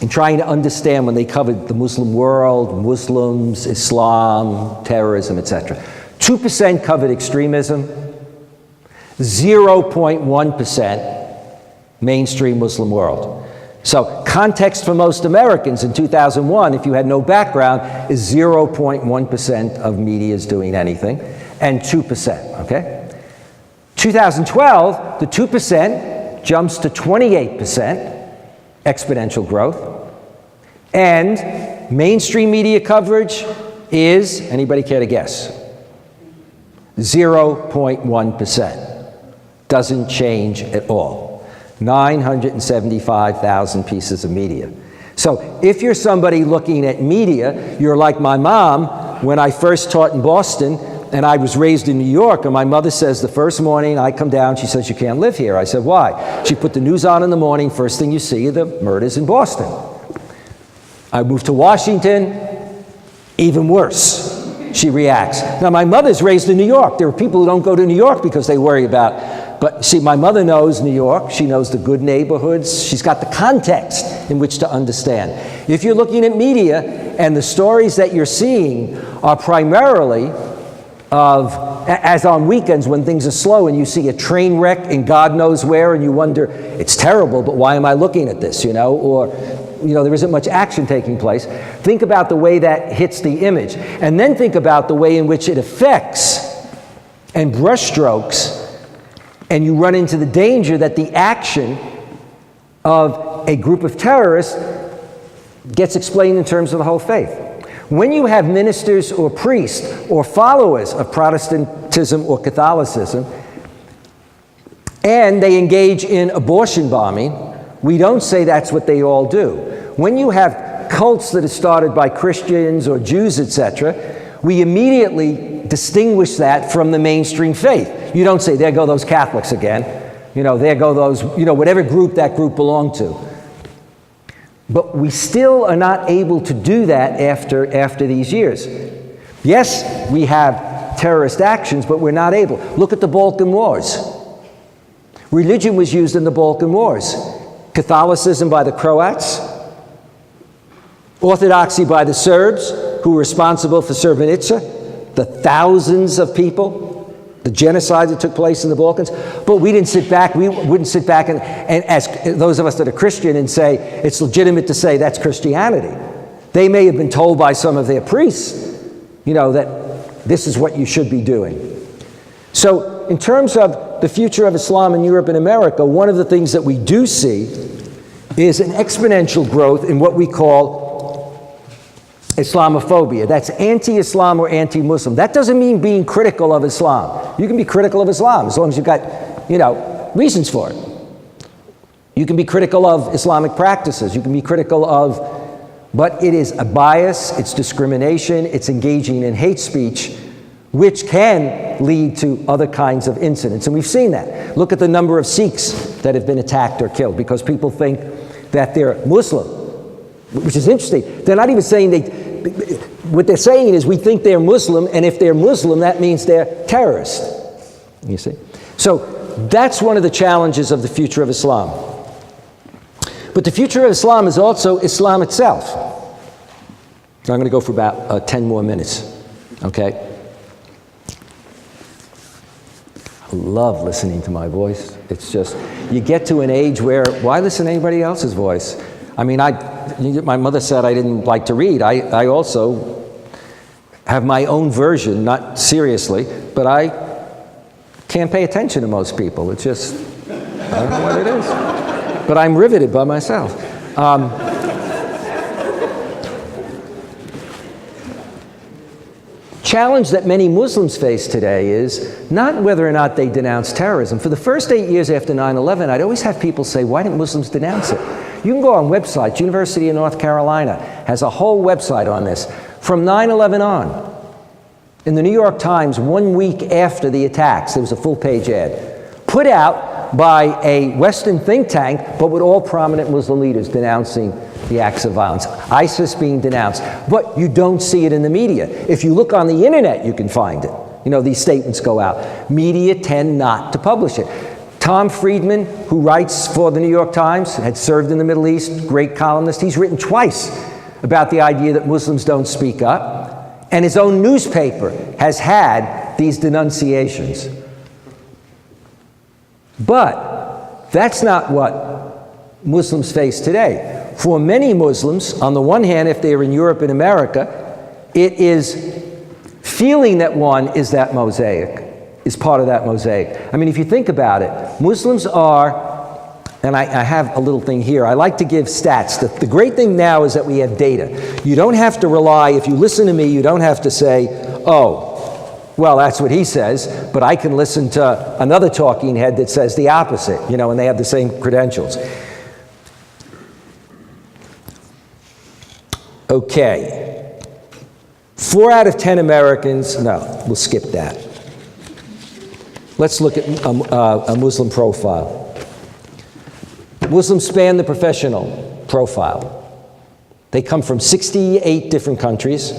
in trying to understand when they covered the Muslim world, Muslims, Islam, terrorism, etc., 2% covered extremism, 0.1% mainstream Muslim world. So context for most Americans in 2001, if you had no background, is 0.1% of media is doing anything, and 2%, okay? 2012, the 2% jumps to 28%, exponential growth, and mainstream media coverage is, anybody care to guess? 0.1%. Doesn't change at all. 975,000 pieces of media. So if you're somebody looking at media, you're like my mom when I first taught in Boston, and I was raised in New York, and my mother says the first morning I come down, she says, you can't live here. I said, why? She put the news on in the morning, first thing you see are the murders in Boston. I moved to Washington, even worse. She reacts. Now, my mother's raised in New York. There are people who don't go to New York because they worry about, but see, my mother knows New York. She knows the good neighborhoods. She's got the context in which to understand. If you're looking at media and the stories that you're seeing are primarily of, as on weekends when things are slow and you see a train wreck in God knows where and you wonder, it's terrible, but why am I looking at this, or there isn't much action taking place. Think about the way that hits the image, and then think about the way in which it affects and brushstrokes, and you run into the danger that the action of a group of terrorists gets explained in terms of the whole faith. When you have ministers or priests or followers of Protestantism or Catholicism, and they engage in abortion bombing, we don't say that's what they all do. When you have cults that are started by Christians or Jews, etc., we immediately distinguish that from the mainstream faith. You don't say, there go those Catholics again. There go those, whatever group that group belonged to. But we still are not able to do that after these years. Yes, we have terrorist actions, but we're not able. Look at the Balkan Wars. Religion was used in the Balkan Wars. Catholicism by the Croats, Orthodoxy by the Serbs, who were responsible for Srebrenica, the thousands of people, the genocide that took place in the Balkans. But we didn't sit back. We wouldn't sit back and ask those of us that are Christian and say, it's legitimate to say that's Christianity. They may have been told by some of their priests, that this is what you should be doing. So in terms of the future of Islam in Europe and America, one of the things that we do see is an exponential growth in what we call Islamophobia. That's anti-Islam or anti-Muslim. That doesn't mean being critical of Islam. You can be critical of Islam as long as you've got, reasons for it. You can be critical of Islamic practices. You can be critical of, but it is a bias, it's discrimination, it's engaging in hate speech, which can lead to other kinds of incidents. And we've seen that. Look at the number of Sikhs that have been attacked or killed because people think that they're Muslim, which is interesting. They're not even saying what they're saying is we think they're Muslim, and if they're Muslim, that means they're terrorists. You see? So that's one of the challenges of the future of Islam. But the future of Islam is also Islam itself. I'm going to go for about 10 more minutes, okay? I love listening to my voice. It's just, you get to an age where, why listen to anybody else's voice? I mean, my mother said I didn't like to read. I also have my own version, not seriously, but I can't pay attention to most people. It's just, I don't know what it is. But I'm riveted by myself. Challenge that many Muslims face today is not whether or not they denounce terrorism. For the first 8 years after 9/11, I'd always have people say, why didn't Muslims denounce it? You can go on websites. University of North Carolina has a whole website on this. From 9/11 on, in the New York Times, 1 week after the attacks, there was a full-page ad, put out by a Western think tank, but with all prominent Muslim leaders denouncing the acts of violence. ISIS being denounced. But you don't see it in the media. If you look on the internet, you can find it. These statements go out. Media tend not to publish it. Tom Friedman, who writes for the New York Times, had served in the Middle East, great columnist. He's written twice about the idea that Muslims don't speak up. And his own newspaper has had these denunciations. But that's not what Muslims face today. For many Muslims, on the one hand, if they're in Europe and America, it is feeling that one is that mosaic, is part of that mosaic. I mean, if you think about it, Muslims are, and I have a little thing here, I like to give stats. The great thing now is that we have data. You don't have to rely, if you listen to me, you don't have to say, oh, well, that's what he says, but I can listen to another talking head that says the opposite, and they have the same credentials. Okay. 4 out of 10 Americans, no, we'll skip that. Let's look at a Muslim profile. Muslims span the professional profile. They come from 68 different countries.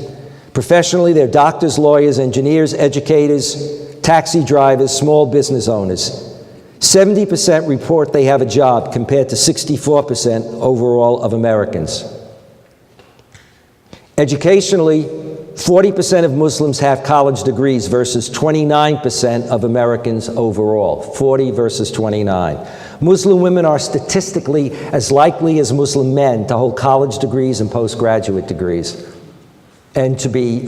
Professionally, they're doctors, lawyers, engineers, educators, taxi drivers, small business owners. 70% report they have a job compared to 64% overall of Americans. Educationally, 40% of Muslims have college degrees versus 29% of Americans overall. 40 versus 29. Muslim women are statistically as likely as Muslim men to hold college degrees and postgraduate degrees and to be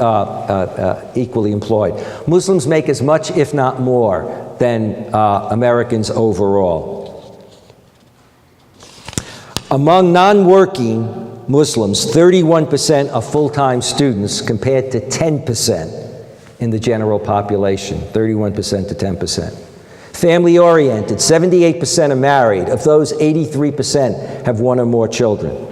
equally employed. Muslims make as much, if not more, than Americans overall. Among non-working Muslims, 31% are full-time students compared to 10% in the general population, 31% to 10%. Family-oriented, 78% are married. Of those, 83% have 1 or more children.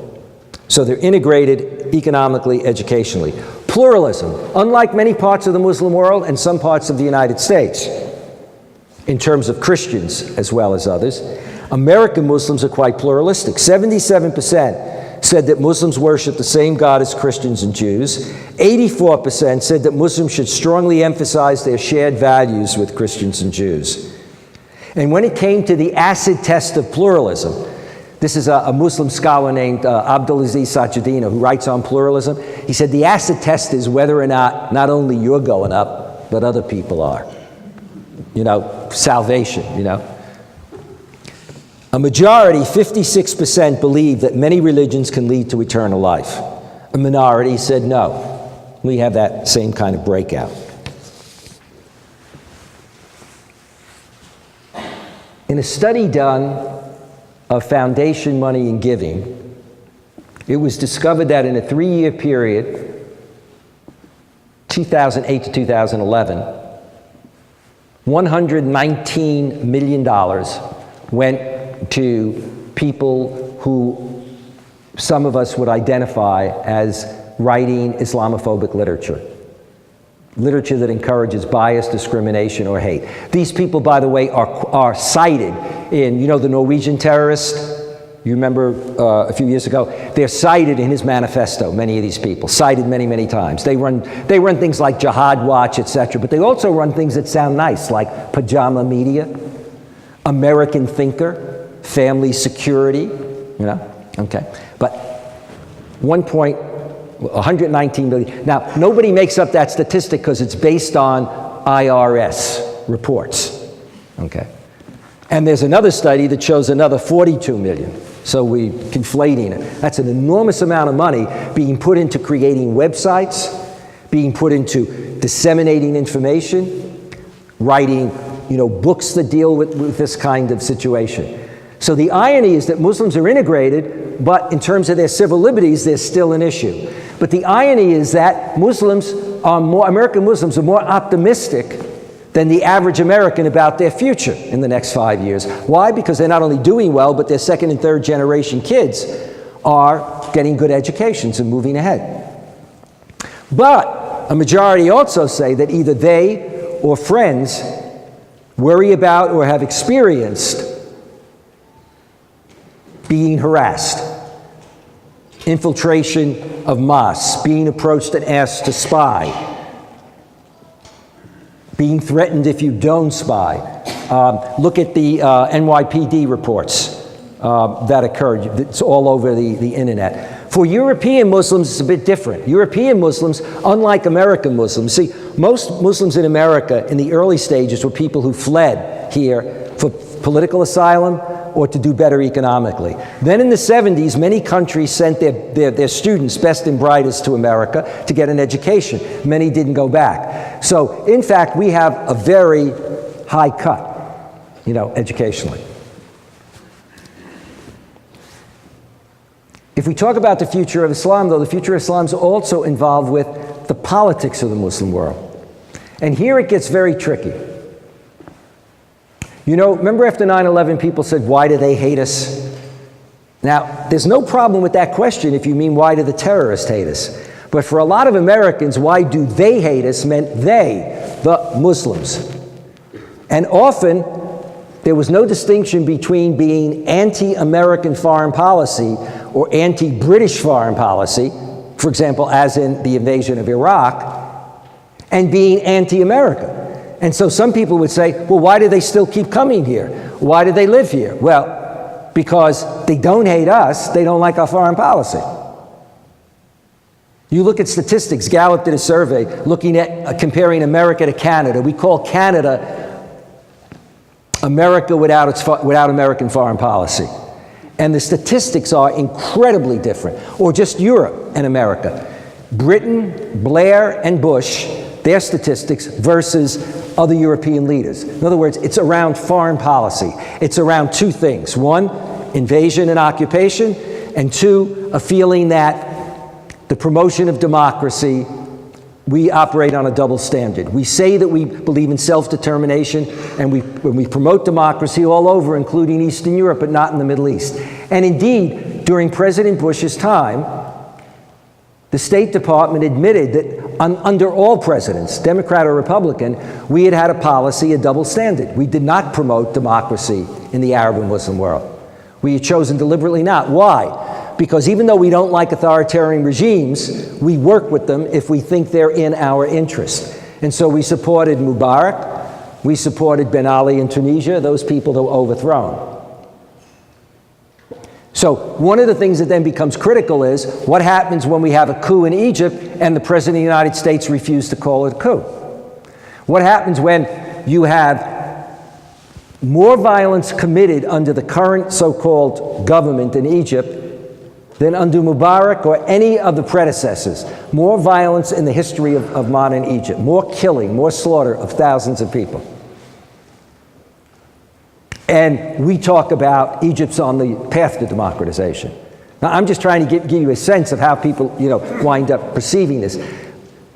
So they're integrated economically, educationally. Pluralism, unlike many parts of the Muslim world and some parts of the United States, in terms of Christians as well as others, American Muslims are quite pluralistic. 77% said that Muslims worship the same God as Christians and Jews. 84% said that Muslims should strongly emphasize their shared values with Christians and Jews. And when it came to the acid test of pluralism, this is a Muslim scholar named Abdulaziz Sajidina who writes on pluralism. He said the acid test is whether or not only you're going up, but other people are. Salvation, A majority, 56%, believe that many religions can lead to eternal life. A minority said no. We have that same kind of breakout. In a study done of foundation money and giving, it was discovered that in a 3-year period, 2008 to 2011, $119 million went to people who some of us would identify as writing Islamophobic literature. Literature that encourages bias, discrimination, or hate. These people, by the way, are cited in, the Norwegian terrorist, you remember a few years ago, they're cited in his manifesto, many of these people, cited many, many times. They run things like Jihad Watch, etc., but they also run things that sound nice, like Pajama Media, American Thinker, Family Security, okay. But 119 million. Now, nobody makes up that statistic because it's based on IRS reports, okay? And there's another study that shows another 42 million. So we're conflating it. That's an enormous amount of money being put into creating websites, being put into disseminating information, writing, books that deal with this kind of situation. So the irony is that Muslims are integrated, but in terms of their civil liberties, there's still an issue. But the irony is that American Muslims are more optimistic than the average American about their future in the next 5 years. Why? Because they're not only doing well, but their second and third generation kids are getting good educations and moving ahead. But a majority also say that either they or friends worry about or have experienced being harassed, infiltration of mosques, being approached and asked to spy, being threatened if you don't spy. Look at the NYPD reports that occurred. It's all over the internet. For European Muslims, it's a bit different. European Muslims, unlike American Muslims, see, most Muslims in America in the early stages were people who fled here for political asylum or to do better economically. Then in the 70s, many countries sent their students, best and brightest, to America to get an education. Many didn't go back. So, in fact, we have a very high cut, educationally. If we talk about the future of Islam, though, the future of Islam is also involved with the politics of the Muslim world. And here it gets very tricky. Remember after 9/11, people said, why do they hate us? Now, there's no problem with that question if you mean, why do the terrorists hate us? But for a lot of Americans, why do they hate us meant they, the Muslims. And often, there was no distinction between being anti-American foreign policy or anti-British foreign policy, for example, as in the invasion of Iraq, and being anti-American. And so some people would say, well, why do they still keep coming here? Why do they live here? Well, because they don't hate us, they don't like our foreign policy. You look at statistics. Gallup did a survey looking at comparing America to Canada. We call Canada America without American foreign policy. And the statistics are incredibly different. Or just Europe and America. Britain, Blair, and Bush, their statistics versus other European leaders. In other words, it's around foreign policy. It's around two things. One, invasion and occupation, and two, a feeling that the promotion of democracy, we operate on a double standard. We say that we believe in self-determination, and when we promote democracy all over, including Eastern Europe, but not in the Middle East. And indeed, during President Bush's time, the State Department admitted that under all presidents, Democrat or Republican, we had had a policy, a double standard. We did not promote democracy in the Arab and Muslim world. We had chosen deliberately not. Why? Because even though we don't like authoritarian regimes, we work with them if we think they're in our interest. And so we supported Mubarak, we supported Ben Ali in Tunisia, those people that were overthrown. So one of the things that then becomes critical is what happens when we have a coup in Egypt and the President of the United States refused to call it a coup? What happens when you have more violence committed under the current so-called government in Egypt than under Mubarak or any of the predecessors? More violence in the history of modern Egypt, more killing, more slaughter of thousands of people. And we talk about Egypt's on the path to democratization. Now, I'm just trying to give you a sense of how people, wind up perceiving this.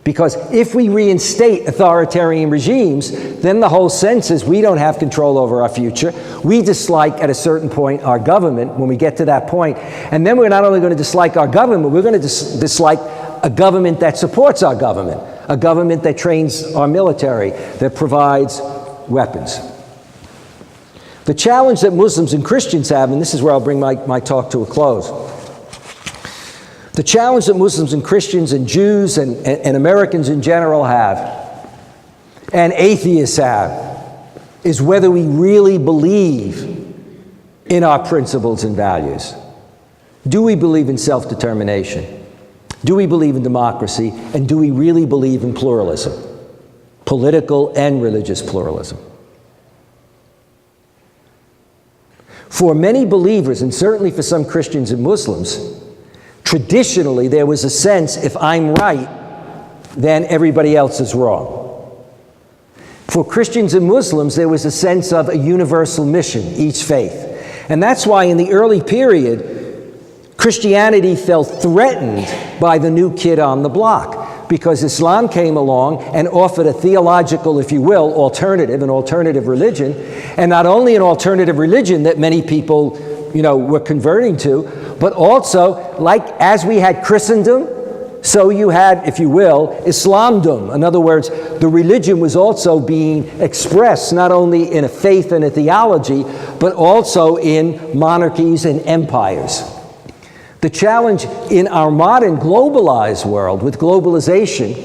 Because if we reinstate authoritarian regimes, then the whole sense is we don't have control over our future. We dislike, at a certain point, our government when we get to that point. And then we're not only going to dislike our government, we're going to dislike a government that supports our government, a government that trains our military, that provides weapons. The challenge that Muslims and Christians have, and this is where I'll bring my talk to a close. The challenge that Muslims and Christians and Jews and Americans in general have, and atheists have, is whether we really believe in our principles and values. Do we believe in self-determination? Do we believe in democracy? And do we really believe in pluralism? Political and religious pluralism. For many believers, and certainly for some Christians and Muslims, traditionally there was a sense, if I'm right, then everybody else is wrong. For Christians and Muslims, there was a sense of a universal mission, each faith. And that's why in the early period, Christianity felt threatened by the new kid on the block, because Islam came along and offered a theological, if you will, an alternative religion, and not only an alternative religion that many people, were converting to, but also, like as we had Christendom, so you had, if you will, Islamdom. In other words, the religion was also being expressed not only in a faith and a theology, but also in monarchies and empires. The challenge in our modern globalized world, with globalization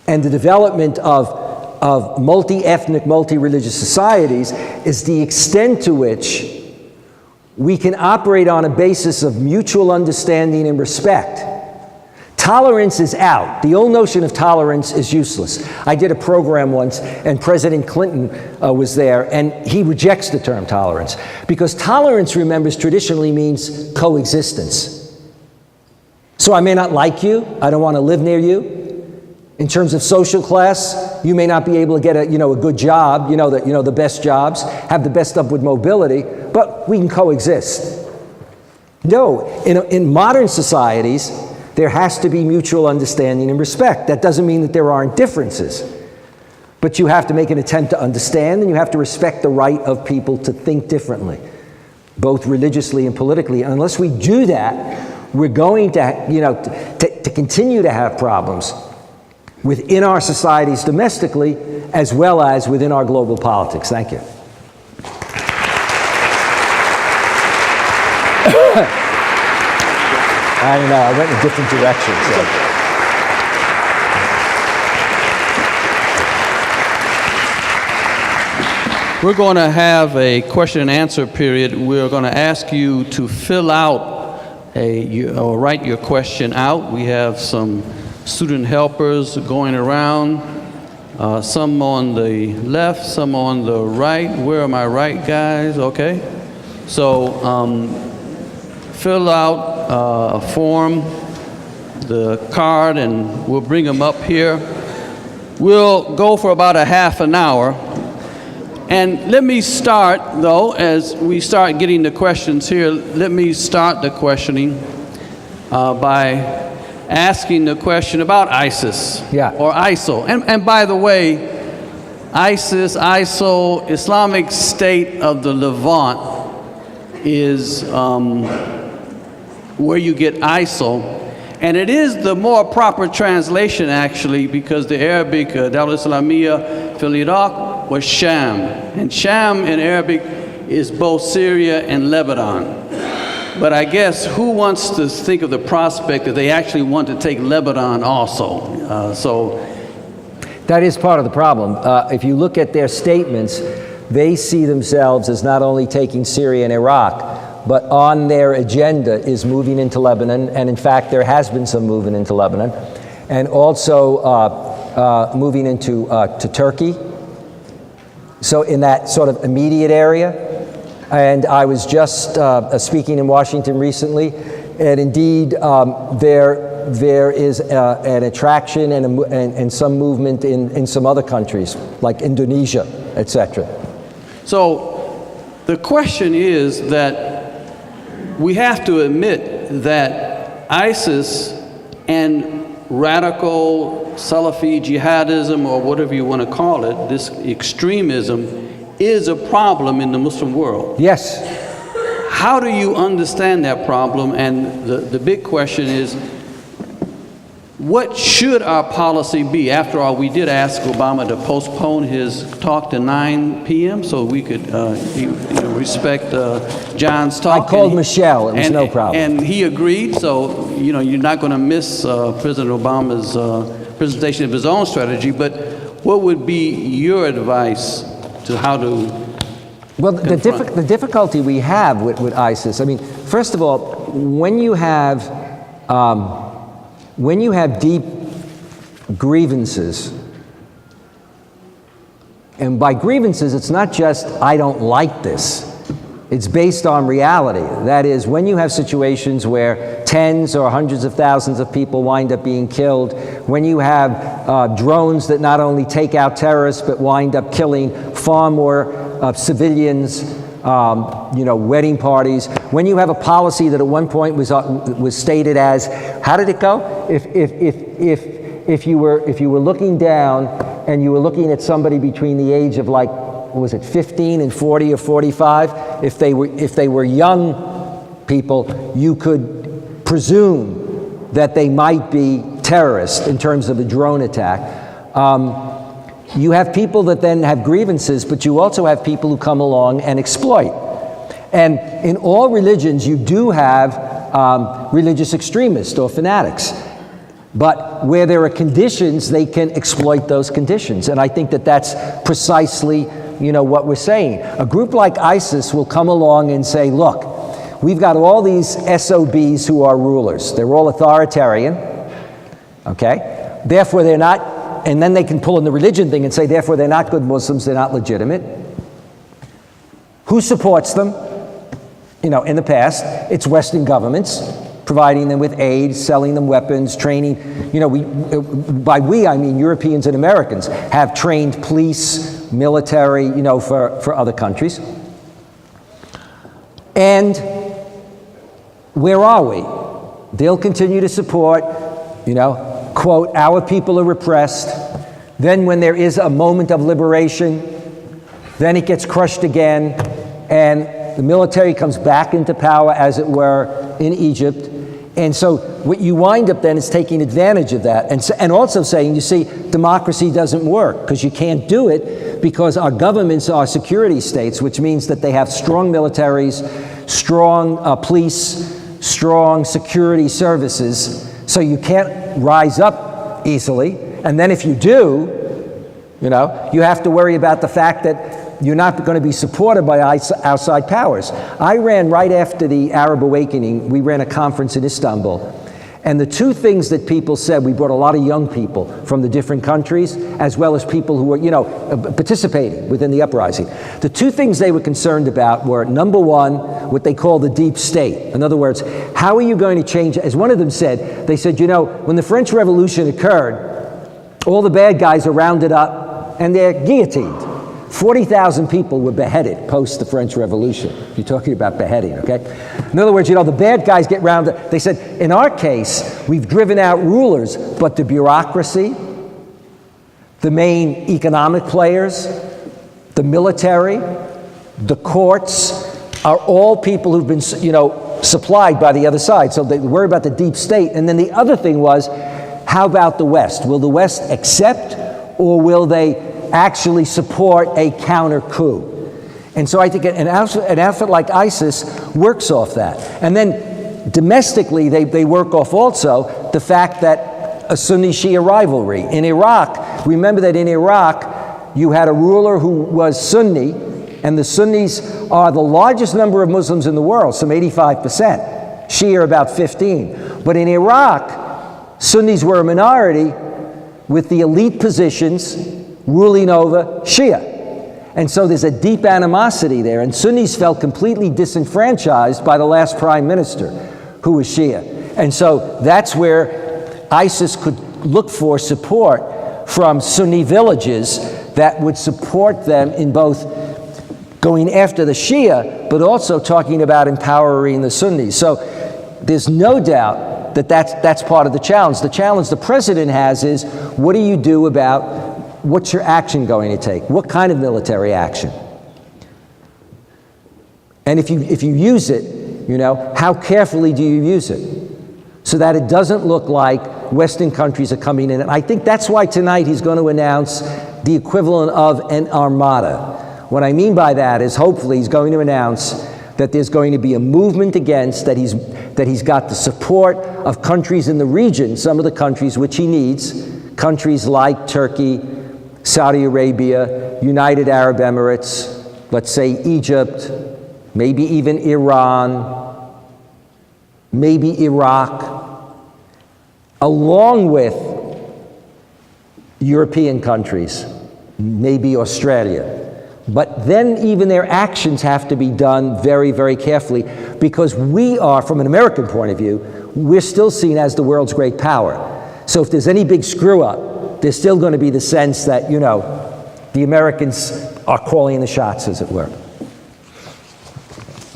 and the development of multi-ethnic, multi-religious societies, is the extent to which we can operate on a basis of mutual understanding and respect. Tolerance is out. The old notion of tolerance is useless. I did a program once, and President Clinton was there, and he rejects the term tolerance, because tolerance, remembers, traditionally means coexistence. So I may not like you, I don't want to live near you. In terms of social class, you may not be able to get a good job, the best jobs, have the best upward mobility, but we can coexist. No, in modern societies, there has to be mutual understanding and respect. That doesn't mean that there aren't differences, but you have to make an attempt to understand, and you have to respect the right of people to think differently, both religiously and politically. And unless we do that, we're going to continue to have problems within our societies domestically, as well as within our global politics. Thank you. I don't know, I went in a different direction. So. We're going to have a question and answer period. We're going to ask you to fill out or write your question out. We have some student helpers going around, some on the left, some on the right. Where are my right guys? Okay. So fill out a form, the card, and we'll bring them up here. We'll go for about a half an hour. And let me start, though, as we start getting the questions here, let me start the questioning by asking the question about ISIS or ISIL. And by the way, ISIS, ISIL, Islamic State of the Levant is where you get ISIL. And it is the more proper translation, actually, because the Arabic, Dawla Islamiyya fil Iraq, was Sham. And Sham in Arabic is both Syria and Lebanon. But I guess who wants to think of the prospect that they actually want to take Lebanon also? So that is part of the problem. If you look at their statements, they see themselves as not only taking Syria and Iraq, but on their agenda is moving into Lebanon, and in fact there has been some movement into Lebanon, and also moving into to Turkey, so in that sort of immediate area. And I was just speaking in Washington recently, and indeed there is an attraction and some movement in some other countries, like Indonesia, etc. So The question is that we have to admit that ISIS and radical Salafi jihadism, or whatever you want to call it, this extremism, is a problem in the Muslim world. Yes. How do you understand that problem? And the big question is, what should our policy be? After all, we did ask Obama to postpone his talk to 9 p.m. so we could respect John's talk. I called Michelle. It was no problem. And he agreed. So you're not going to miss President Obama's presentation of his own strategy. But what would be your advice to how to? Well, the difficulty we have with ISIS. I mean, first of all, when you have deep grievances, and by grievances, it's not just, I don't like this. It's based on reality. That is, when you have situations where tens or hundreds of thousands of people wind up being killed, when you have drones that not only take out terrorists, but wind up killing far more civilians, wedding parties, when you have a policy that at one point was stated as, how did it go? If you were looking down and you were looking at somebody between the age of, like, was it 15 and 40 or 45? If they were young people, you could presume that they might be terrorists in terms of a drone attack. You have people that then have grievances, but you also have people who come along and exploit. And in all religions, you do have religious extremists or fanatics. But where there are conditions, they can exploit those conditions. And I think that that's precisely, what we're saying. A group like ISIS will come along and say, look, we've got all these SOBs who are rulers. They're all authoritarian, okay? Therefore, they're not, and then they can pull in the religion thing and say, therefore, they're not good Muslims, they're not legitimate. Who supports them? In the past, it's Western governments, providing them with aid, selling them weapons, training. By we, I mean Europeans and Americans, have trained police, military, for other countries. And where are we? They'll continue to support, quote, our people are repressed. Then when there is a moment of liberation, then it gets crushed again, and the military comes back into power, as it were, in Egypt. And so what you wind up then is taking advantage of that and also saying, you see, democracy doesn't work because you can't do it because our governments are security states, which means that they have strong militaries, strong police, strong security services, so you can't rise up easily. And then if you do, you have to worry about the fact that you're not going to be supported by outside powers. I ran right after the Arab Awakening, we ran a conference in Istanbul. And the two things that people said, we brought a lot of young people from the different countries, as well as people who were, participating within the uprising. The two things they were concerned about were, number one, what they call the deep state. In other words, how are you going to change? As one of them said, they said, when the French Revolution occurred, all the bad guys are rounded up and they're guillotined. 40,000 people were beheaded post the French Revolution. You're talking about beheading, okay? In other words, the bad guys get rounded. They said, in our case, we've driven out rulers, but the bureaucracy, the main economic players, the military, the courts, are all people who've been, supplied by the other side. So they worry about the deep state. And then the other thing was, how about the West? Will the West accept, or will they actually support a counter coup? And so I think an outfit like ISIS works off that. And then domestically, they work off also the fact that a Sunni-Shia rivalry. In Iraq, remember that in Iraq, you had a ruler who was Sunni, and the Sunnis are the largest number of Muslims in the world, some 85%. Shia about 15. But in Iraq, Sunnis were a minority with the elite positions ruling over Shia. And so there's a deep animosity there, and Sunnis felt completely disenfranchised by the last prime minister, who was Shia. And so that's where ISIS could look for support from Sunni villages that would support them in both going after the Shia, but also talking about empowering the Sunnis. So there's no doubt that that's part of the challenge. The challenge the president has is, what do you do about, what's your action going to take? What kind of military action? And if you use it, how carefully do you use it? So that it doesn't look like Western countries are coming in. And I think that's why tonight he's going to announce the equivalent of an armada. What I mean by that is, hopefully he's going to announce that there's going to be a movement against, that he's got the support of countries in the region, some of the countries which he needs, countries like Turkey, Saudi Arabia, United Arab Emirates, let's say Egypt, maybe even Iran, maybe Iraq, along with European countries, maybe Australia. But then even their actions have to be done very, very carefully, because we are, from an American point of view, we're still seen as the world's great power. So if there's any big screw up, there's still going to be the sense that, the Americans are calling the shots, as it were.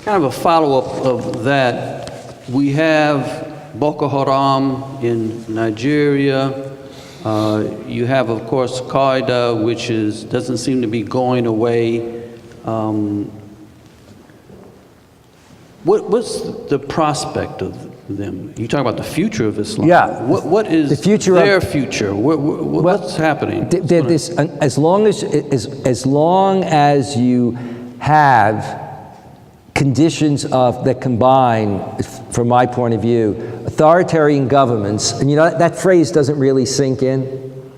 Kind of a follow-up of that, we have Boko Haram in Nigeria. You have, of course, Qaeda, which doesn't seem to be going away. What's the prospect of them? You talk about the future of Islam. Yeah. What is the future their future? What's happening? As long as you have conditions that combine, from my point of view, authoritarian governments, and that phrase doesn't really sink in.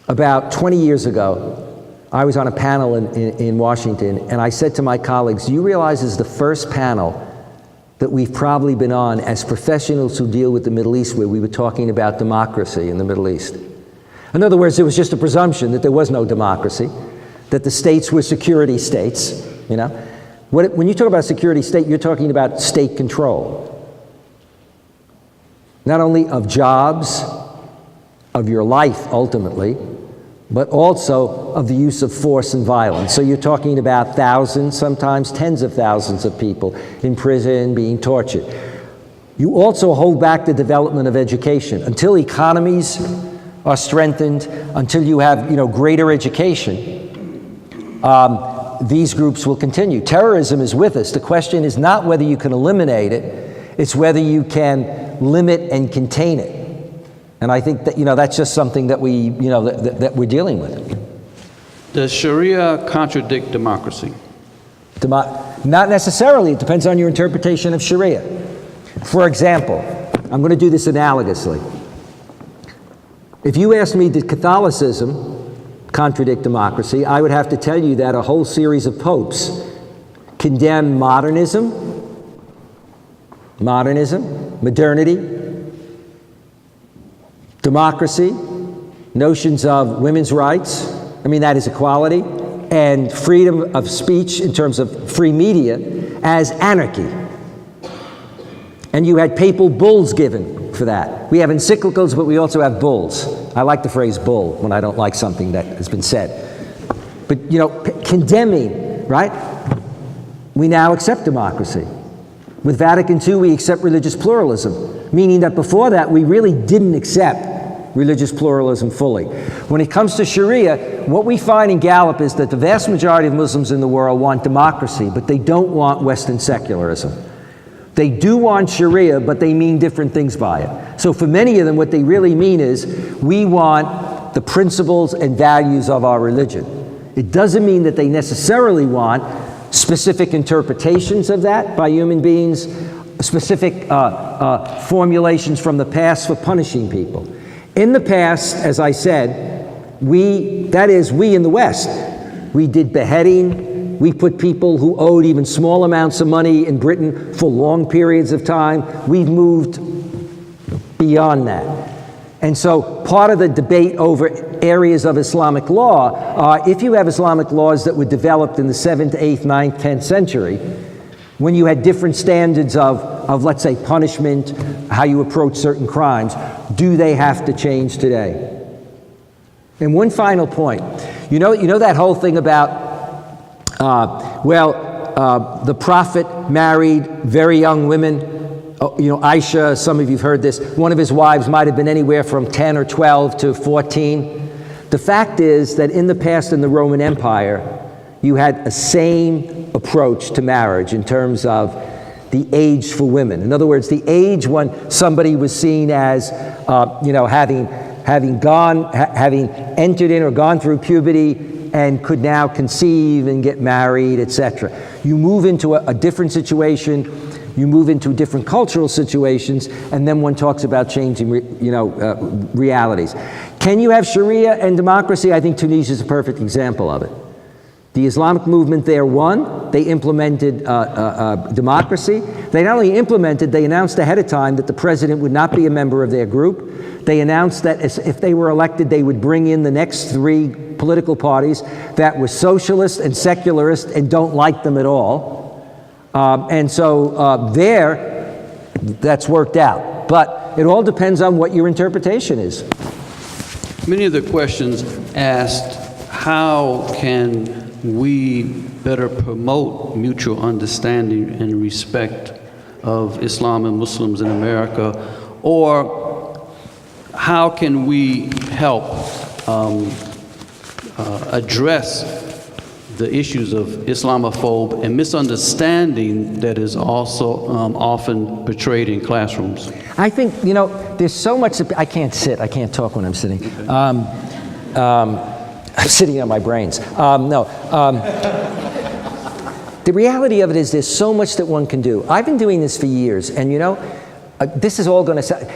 About 20 years ago, I was on a panel in Washington, and I said to my colleagues, do you realize this is the first panel that we've probably been on as professionals who deal with the Middle East where we were talking about democracy in the Middle East? In other words, there was just a presumption that there was no democracy, that the states were security states, When you talk about a security state, you're talking about state control. Not only of jobs, of your life ultimately, but also of the use of force and violence. So you're talking about thousands, sometimes tens of thousands of people in prison, being tortured. You also hold back the development of education. Until economies are strengthened, until you have greater education, these groups will continue. Terrorism is with us. The question is not whether you can eliminate it, it's whether you can limit and contain it. And I think that, that's just something that that we're dealing with. Does Sharia contradict democracy? Not necessarily. It depends on your interpretation of Sharia. For example, I'm going to do this analogously. If you asked me, did Catholicism contradict democracy, I would have to tell you that a whole series of popes condemned modernity, democracy, notions of women's rights, that is equality, and freedom of speech in terms of free media as anarchy. And you had papal bulls given for that. We have encyclicals, but we also have bulls. I like the phrase bull when I don't like something that has been said. But, condemning, right? We now accept democracy. With Vatican II, we accept religious pluralism, meaning that before that, we really didn't accept religious pluralism fully. When it comes to Sharia, what we find in Gallup is that the vast majority of Muslims in the world want democracy, but they don't want Western secularism. They do want Sharia, but they mean different things by it. So for many of them, what they really mean is, we want the principles and values of our religion. It doesn't mean that they necessarily want specific interpretations of that by human beings, specific formulations from the past for punishing people. In the past, as I said, we in the West, we did beheading. We put people who owed even small amounts of money in Britain for long periods of time. We've moved beyond that. And so part of the debate over areas of Islamic law are, if you have Islamic laws that were developed in the 7th, 8th, 9th, 10th century, when you had different standards of let's say, punishment, how you approach certain crimes, do they have to change today? And one final point. You know that whole thing about The Prophet married very young women. Aisha, some of you have heard this, one of his wives might have been anywhere from 10 or 12 to 14. The fact is that in the past in the Roman Empire, you had a same approach to marriage in terms of the age for women. In other words, the age when somebody was seen as, having entered in or gone through puberty and could now conceive and get married, etc. You move into a different situation, you move into different cultural situations, and then one talks about changing, realities. Can you have Sharia and democracy? I think Tunisia is a perfect example of it. The Islamic movement there won. They implemented democracy. They not only implemented, they announced ahead of time that the president would not be a member of their group. They announced that if they were elected, they would bring in the next 3 political parties that were socialist and secularist and don't like them at all. That's worked out. But it all depends on what your interpretation is. Many of the questions asked, how can we better promote mutual understanding and respect of Islam and Muslims in America, or how can we help address the issues of Islamophobe and misunderstanding that is also often portrayed in classrooms? I think, there's so much, I can't talk when I'm sitting. Okay. I'm sitting on my brains. The reality of it is there's so much that one can do. I've been doing this for years, and this is all going to,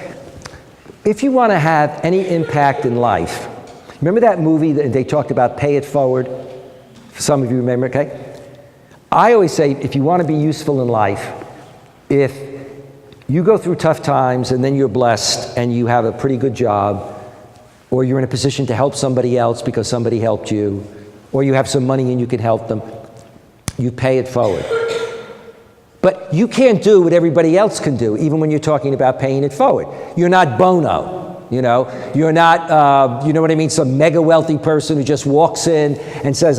if you want to have any impact in life, remember that movie that they talked about, Pay It Forward? Some of you remember, okay? I always say, if you want to be useful in life, if you go through tough times and then you're blessed and you have a pretty good job, or you're in a position to help somebody else because somebody helped you, or you have some money and you can help them, you pay it forward. But you can't do what everybody else can do, even when you're talking about paying it forward. You're not Bono. You're not, some mega wealthy person who just walks in and says,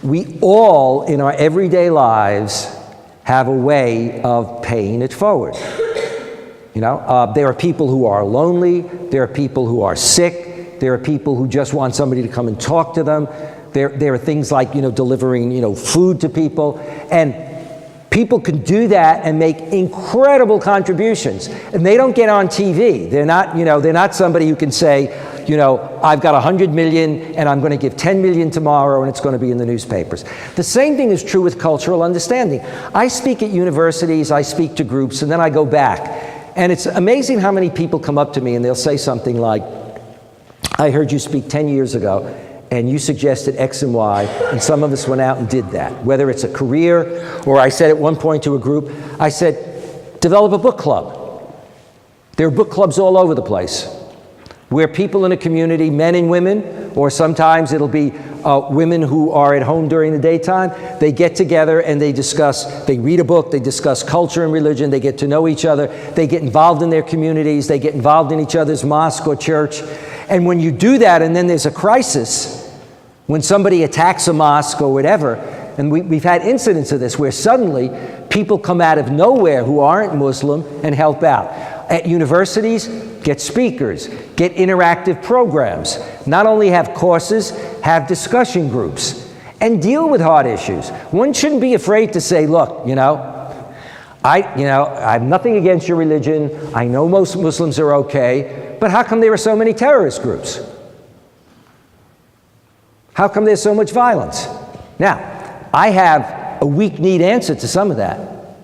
we all in our everyday lives have a way of paying it forward. There are people who are lonely, there are people who are sick, there are people who just want somebody to come and talk to them. There are things like, delivering, food to people, and people can do that and make incredible contributions, and they don't get on TV. They're not somebody who can say, I've got 100 million and I'm going to give 10 million tomorrow and it's going to be in the newspapers. The same thing is true with cultural understanding. I speak at universities, I speak to groups, and then I go back. And it's amazing how many people come up to me and they'll say something like, I heard you speak 10 years ago and you suggested X and Y, and some of us went out and did that. Whether it's a career, or I said at one point to a group, I said, develop a book club. There are book clubs all over the place, where people in a community, men and women, or sometimes it'll be women who are at home during the daytime, they get together and they read a book, they discuss culture and religion, they get to know each other, they get involved in their communities, they get involved in each other's mosque or church. And when you do that and then there's a crisis, when somebody attacks a mosque or whatever, and we've had incidents of this where suddenly people come out of nowhere who aren't Muslim and help out. At universities, get speakers, get interactive programs. Not only have courses, have discussion groups, and deal with hard issues. One shouldn't be afraid to say, look, I have nothing against your religion. I know most Muslims are okay, but how come there are so many terrorist groups? How come there's so much violence? Now, I have a weak-kneed answer to some of that.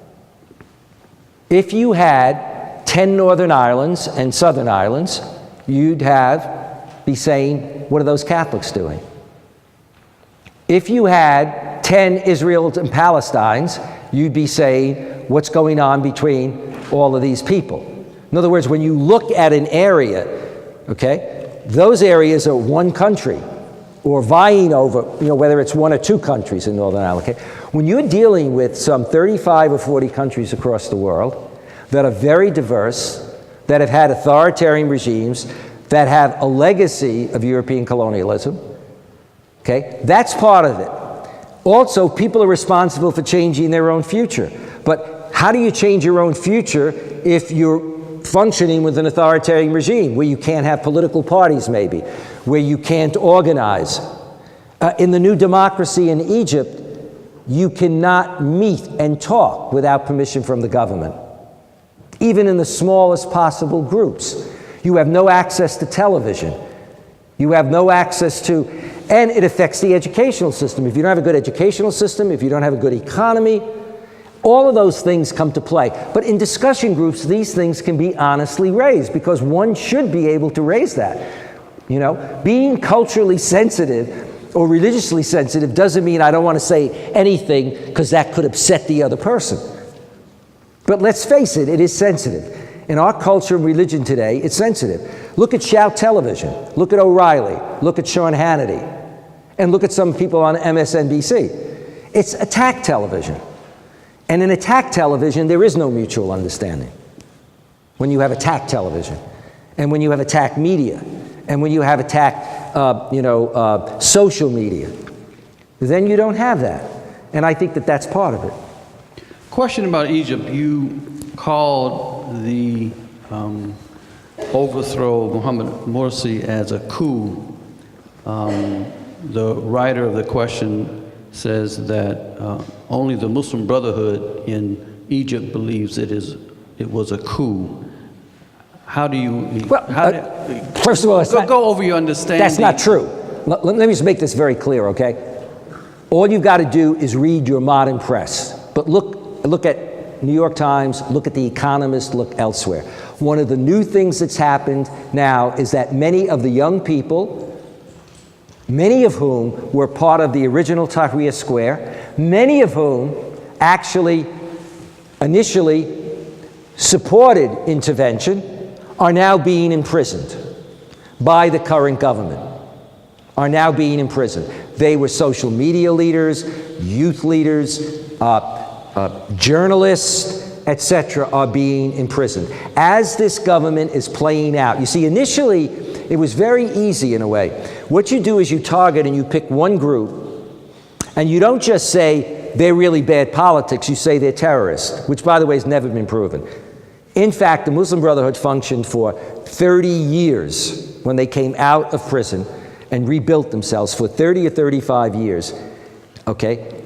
If you had 10 Northern Islands and Southern Islands, you'd be saying, what are those Catholics doing? If you had 10 Israels and Palestines, you'd be saying, what's going on between all of these people? In other words, when you look at an area, okay, those areas are one country, or vying over, whether it's one or two countries in Northern Ireland. Okay? When you're dealing with some 35 or 40 countries across the world that are very diverse, that have had authoritarian regimes, that have a legacy of European colonialism, okay, that's part of it. Also, people are responsible for changing their own future. But how do you change your own future if you're functioning with an authoritarian regime where you can't have political parties, maybe, where you can't organize? In the new democracy in Egypt, you cannot meet and talk without permission from the government, even in the smallest possible groups. You have no access to television. You have no access to, and it affects the educational system. If you don't have a good educational system, if you don't have a good economy, all of those things come to play. But in discussion groups, these things can be honestly raised because one should be able to raise that. You know, being culturally sensitive or religiously sensitive doesn't mean I don't want to say anything because that could upset the other person. But let's face it, it is sensitive. In our culture and religion today, it's sensitive. Look at Shout Television. Look at O'Reilly. Look at Sean Hannity. And look at some people on MSNBC. It's attack television. And in attack television, there is no mutual understanding. When you have attack television, and when you have attack media, and when you have attack social media, then you don't have that. And I think that that's part of it. Question about Egypt. You called the overthrow of Mohammed Morsi as a coup. The writer of the question says that only the Muslim Brotherhood in Egypt believes it was a coup. How do you? First of all, go over your understanding. That's not true. Let me just make this very clear, okay? All you've got to do is read your modern press. But look at New York Times, look at The Economist, look elsewhere. One of the new things that's happened now is that many of the young people, many of whom were part of the original Tahrir Square, many of whom actually initially supported intervention, are now being imprisoned by the current government, are now being imprisoned. They were social media leaders, youth leaders, journalists, etc., are being imprisoned. As this government is playing out, you see, initially, it was very easy in a way. What you do is you target and you pick one group, and you don't just say they're really bad politics, you say they're terrorists, which, by the way, has never been proven. In fact, the Muslim Brotherhood functioned for 30 years when they came out of prison and rebuilt themselves for 30 or 35 years, okay,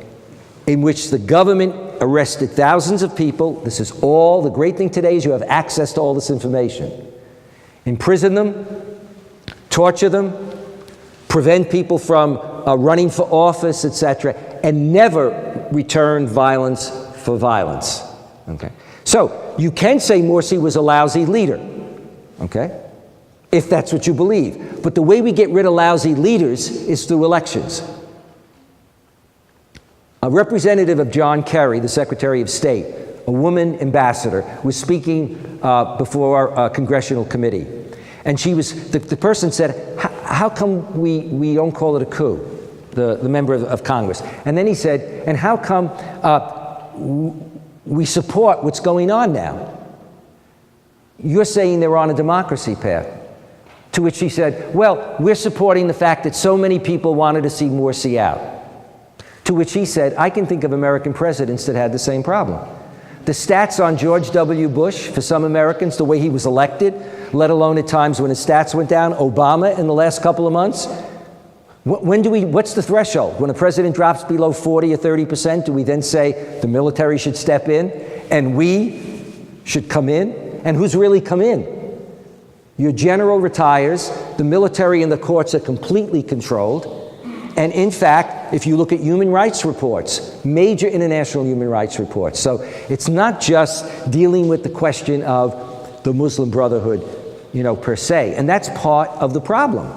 in which the government arrested thousands of people. This is all, the great thing today is you have access to all this information. Imprison them, torture them, prevent people from running for office, etc., and never return violence for violence, okay? So, you can say Morsi was a lousy leader, okay, if that's what you believe. But the way we get rid of lousy leaders is through elections. A representative of John Kerry, the Secretary of State, a woman ambassador, was speaking before our congressional committee. And she was, the person said, how come we don't call it a coup, the member of Congress? And then he said, and how come we support what's going on now? You're saying they're on a democracy path. To which she said, well, we're supporting the fact that so many people wanted to see Morsi out. To which he said, I can think of American presidents that had the same problem. The stats on George W. Bush, for some Americans, the way he was elected, let alone at times when his stats went down, Obama in the last couple of months, what's the threshold? When a president drops below 40 or 30%, do we then say the military should step in and we should come in? And who's really come in? Your general retires, the military and the courts are completely controlled. And in fact, if you look at human rights reports, major international human rights reports, so it's not just dealing with the question of the Muslim Brotherhood, per se. And that's part of the problem.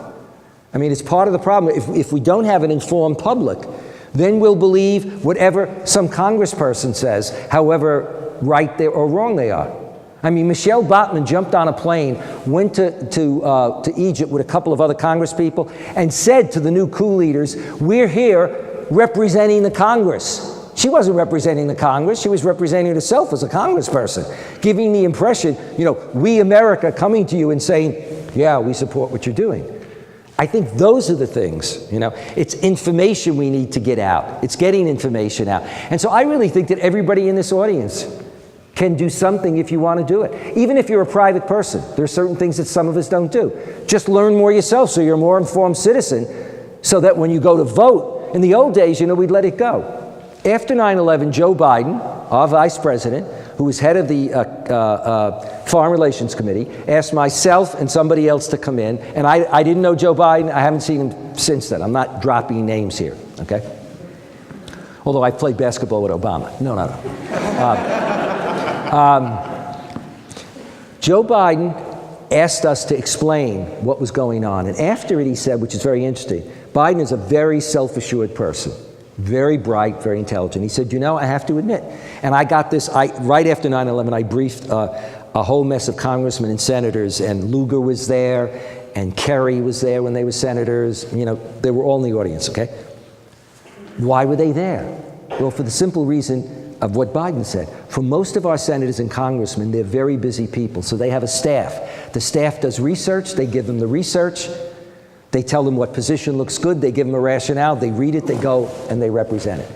I mean, it's part of the problem. If we don't have an informed public, then we'll believe whatever some congressperson says, however right they or wrong they are. I mean, Michelle Bachmann jumped on a plane, went to Egypt with a couple of other congresspeople, and said to the new coup leaders, we're here representing the Congress. She wasn't representing the Congress, she was representing herself as a congressperson, giving the impression, we America coming to you and saying, yeah, we support what you're doing. I think those are the things, It's information we need to get out. It's getting information out. And so I really think that everybody in this audience can do something if you want to do it. Even if you're a private person, there are certain things that some of us don't do. Just learn more yourself so you're a more informed citizen, so that when you go to vote, in the old days, we'd let it go. After 9/11, Joe Biden, our vice president, who was head of the Foreign Relations Committee, asked myself and somebody else to come in, and I didn't know Joe Biden. I haven't seen him since then. I'm not dropping names here, okay? Although I played basketball with Obama. No. Joe Biden asked us to explain what was going on, and after it he said, which is very interesting, Biden is a very self-assured person. Very bright, very intelligent. He said, I have to admit, and I got this, right after 9/11, I briefed a whole mess of congressmen and senators, and Lugar was there, and Kerry was there when they were senators. They were all in the audience, okay? Why were they there? Well, for the simple reason of what Biden said. For most of our senators and congressmen, they're very busy people, so they have a staff. The staff does research, they give them the research, they tell them what position looks good, they give them a rationale, they read it, they go, and they represent it.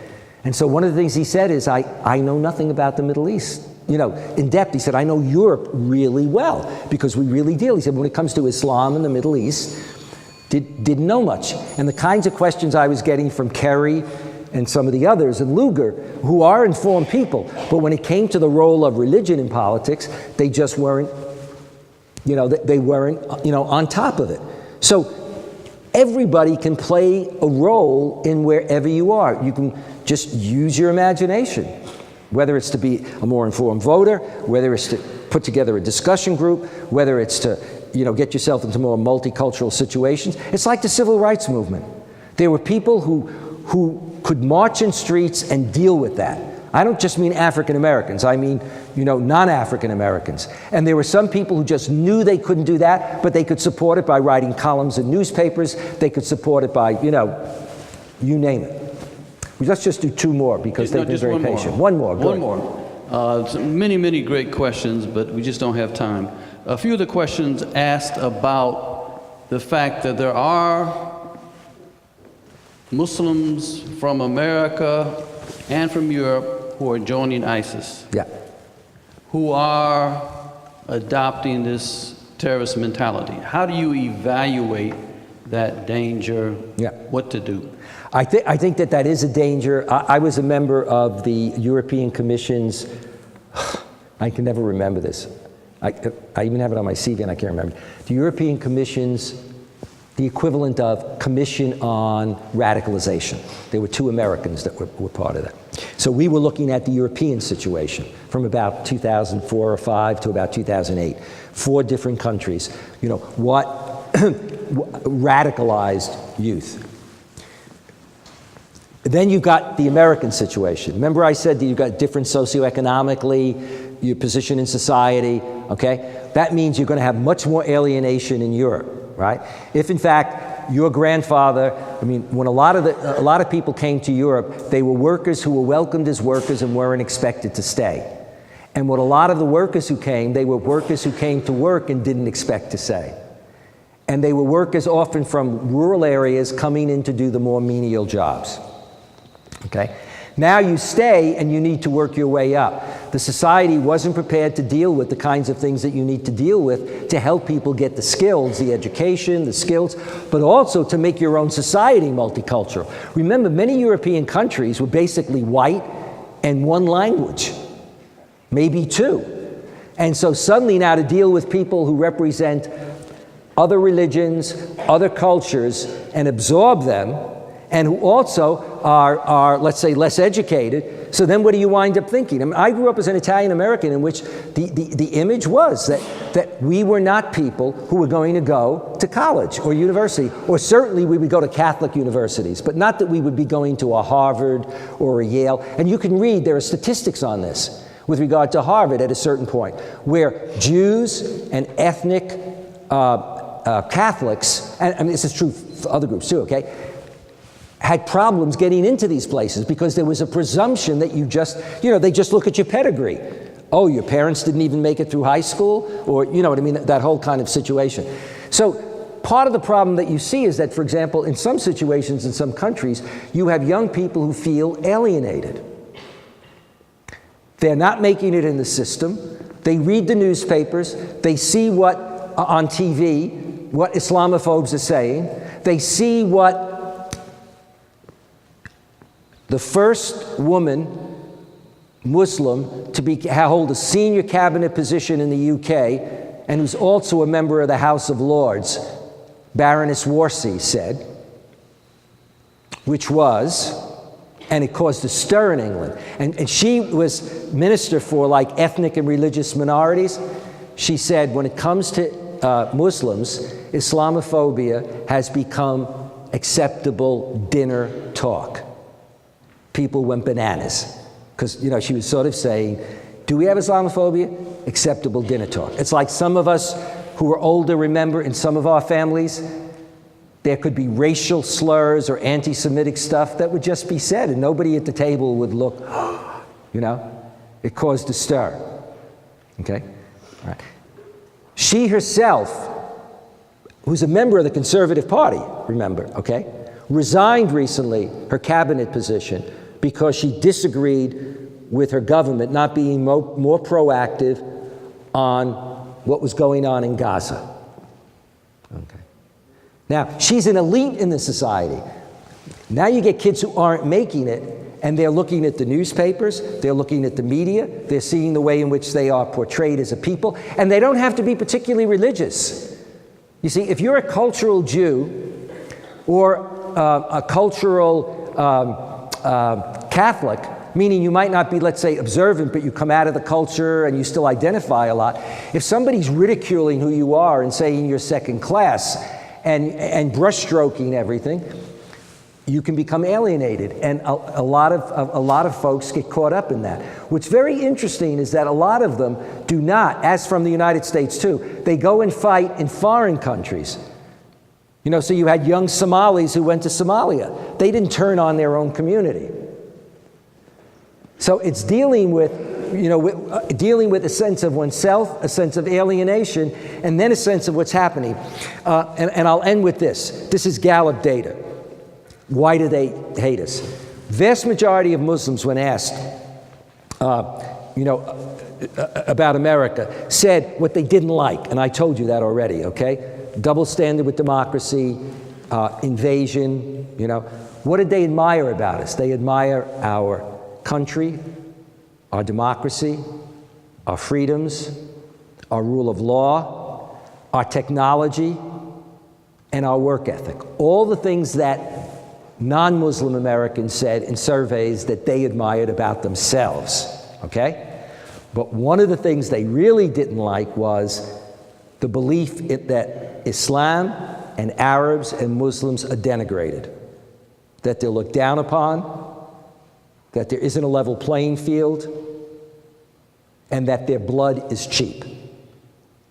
And so one of the things he said is, I know nothing about the Middle East. In depth, he said, I know Europe really well, because we really deal. He said, when it comes to Islam and the Middle East, didn't know much. And the kinds of questions I was getting from Kerry and some of the others, and Lugar, who are informed people, but when it came to the role of religion in politics, they just weren't, they weren't, on top of it. So everybody can play a role in wherever you are. You can just use your imagination, whether it's to be a more informed voter, whether it's to put together a discussion group, whether it's to, get yourself into more multicultural situations. It's like the civil rights movement. There were people who could march in streets and deal with that. I don't just mean African Americans, I mean, non-African Americans. And there were some people who just knew they couldn't do that, but they could support it by writing columns in newspapers, they could support it by, you name it. Let's just do two more, because they've been very patient. One more. Many, many great questions, but we just don't have time. A few of the questions asked about the fact that there are Muslims from America and from Europe who are joining ISIS. Yeah. Who are adopting this terrorist mentality. How do you evaluate that danger? Yeah. What to do? I think that is a danger. I was a member of the European Commission's, I can never remember this. I even have it on my CV and I can't remember. The European Commission's, the equivalent of Commission on Radicalization. There were two Americans that were part of that. So we were looking at the European situation from about 2004 or 5 to about 2008. 4 different countries. What radicalized youth. Then you've got the American situation. Remember I said that you've got different socioeconomically, your position in society, okay? That means you're going to have much more alienation in Europe. Right? If in fact your grandfather, when a lot of people came to Europe, they were workers who were welcomed as workers and weren't expected to stay. And what a lot of the workers who came, they were workers who came to work and didn't expect to stay. And they were workers often from rural areas coming in to do the more menial jobs. Okay? Now you stay and you need to work your way up. The society wasn't prepared to deal with the kinds of things that you need to deal with to help people get the skills, the education, the skills, but also to make your own society multicultural. Remember, many European countries were basically white and one language, maybe 2. And so suddenly now to deal with people who represent other religions, other cultures, and absorb them, and who also are, let's say, less educated. So then what do you wind up thinking? I grew up as an Italian American in which the image was that we were not people who were going to go to college or university, or certainly we would go to Catholic universities, but not that we would be going to a Harvard or a Yale. And you can read, there are statistics on this with regard to Harvard at a certain point, where Jews and ethnic Catholics, and this is true for other groups too, okay, had problems getting into these places because there was a presumption that they just look at your pedigree. Oh, your parents didn't even make it through high school? Or, that whole kind of situation. So part of the problem that you see is that, for example, in some situations in some countries, you have young people who feel alienated. They're not making it in the system. They read the newspapers. They see what on TV, what Islamophobes are saying. They see what the first woman, Muslim, to hold a senior cabinet position in the UK, and who's also a member of the House of Lords, Baroness Wolsey, said, which was, and it caused a stir in England. And she was minister for like ethnic and religious minorities. She said, when it comes to Muslims, Islamophobia has become acceptable dinner talk. People went bananas. Because, you know, she was sort of saying, do we have Islamophobia? Acceptable dinner talk. It's like some of us who are older remember in some of our families, there could be racial slurs or anti-Semitic stuff that would just be said, and nobody at the table would look, you know? It caused a stir. Okay? All right. She herself, who's a member of the Conservative Party, remember, okay, resigned recently her cabinet position because she disagreed with her government not being more proactive on what was going on in Gaza. Okay. Now, she's an elite in the society. Now you get kids who aren't making it, and they're looking at the newspapers, they're looking at the media, they're seeing the way in which they are portrayed as a people, and they don't have to be particularly religious. You see, if you're a cultural Jew or a cultural Catholic, meaning you might not be, let's say, observant, but you come out of the culture and you still identify a lot, if somebody's ridiculing who you are and saying you're second class and brushstroking everything, you can become alienated, and a lot of folks get caught up in that. What's very interesting is that a lot of them do not, as from the United States too, they go and fight in foreign countries. You know, so you had young Somalis who went to Somalia. They didn't turn on their own community. So it's dealing with, you know, dealing with a sense of oneself, a sense of alienation, and then a sense of what's happening. And I'll end with this. This is Gallup data. Why do they hate us? Vast majority of Muslims, when asked, you know, about America, said what they didn't like, and I told you that already, okay? Double standard with democracy, invasion, you know. What did they admire about us? They admire our country, our democracy, our freedoms, our rule of law, our technology, and our work ethic. All the things that non-Muslim Americans said in surveys that they admired about themselves, okay? But one of the things they really didn't like was the belief that Islam and Arabs and Muslims are denigrated, that they're looked down upon, that there isn't a level playing field, and that their blood is cheap,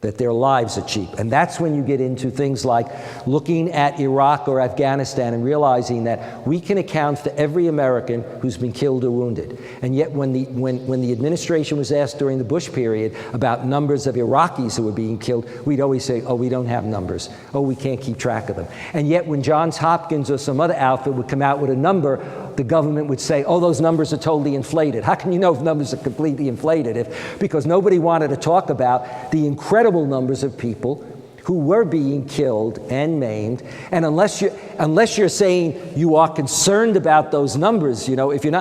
that their lives are cheap. And that's when you get into things like looking at Iraq or Afghanistan and realizing that we can account for every American who's been killed or wounded. And yet when the administration was asked during the Bush period about numbers of Iraqis who were being killed, we'd always say, oh, we don't have numbers. Oh, we can't keep track of them. And yet when Johns Hopkins or some other outfit would come out with a number, the government would say, oh, those numbers are totally inflated. How can you know if numbers are completely inflated? Because nobody wanted to talk about the incredible numbers of people who were being killed and maimed. And unless you're saying you are concerned about those numbers, you know, if you're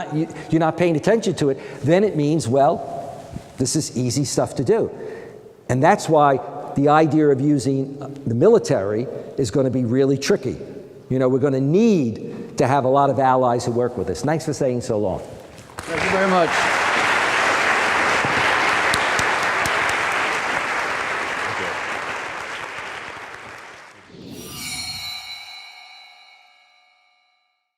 not paying attention to it, then it means, well, this is easy stuff to do. And that's why the idea of using the military is going to be really tricky. You know, we're going to need to have a lot of allies who work with us. Thanks for staying so long. Thank you very much.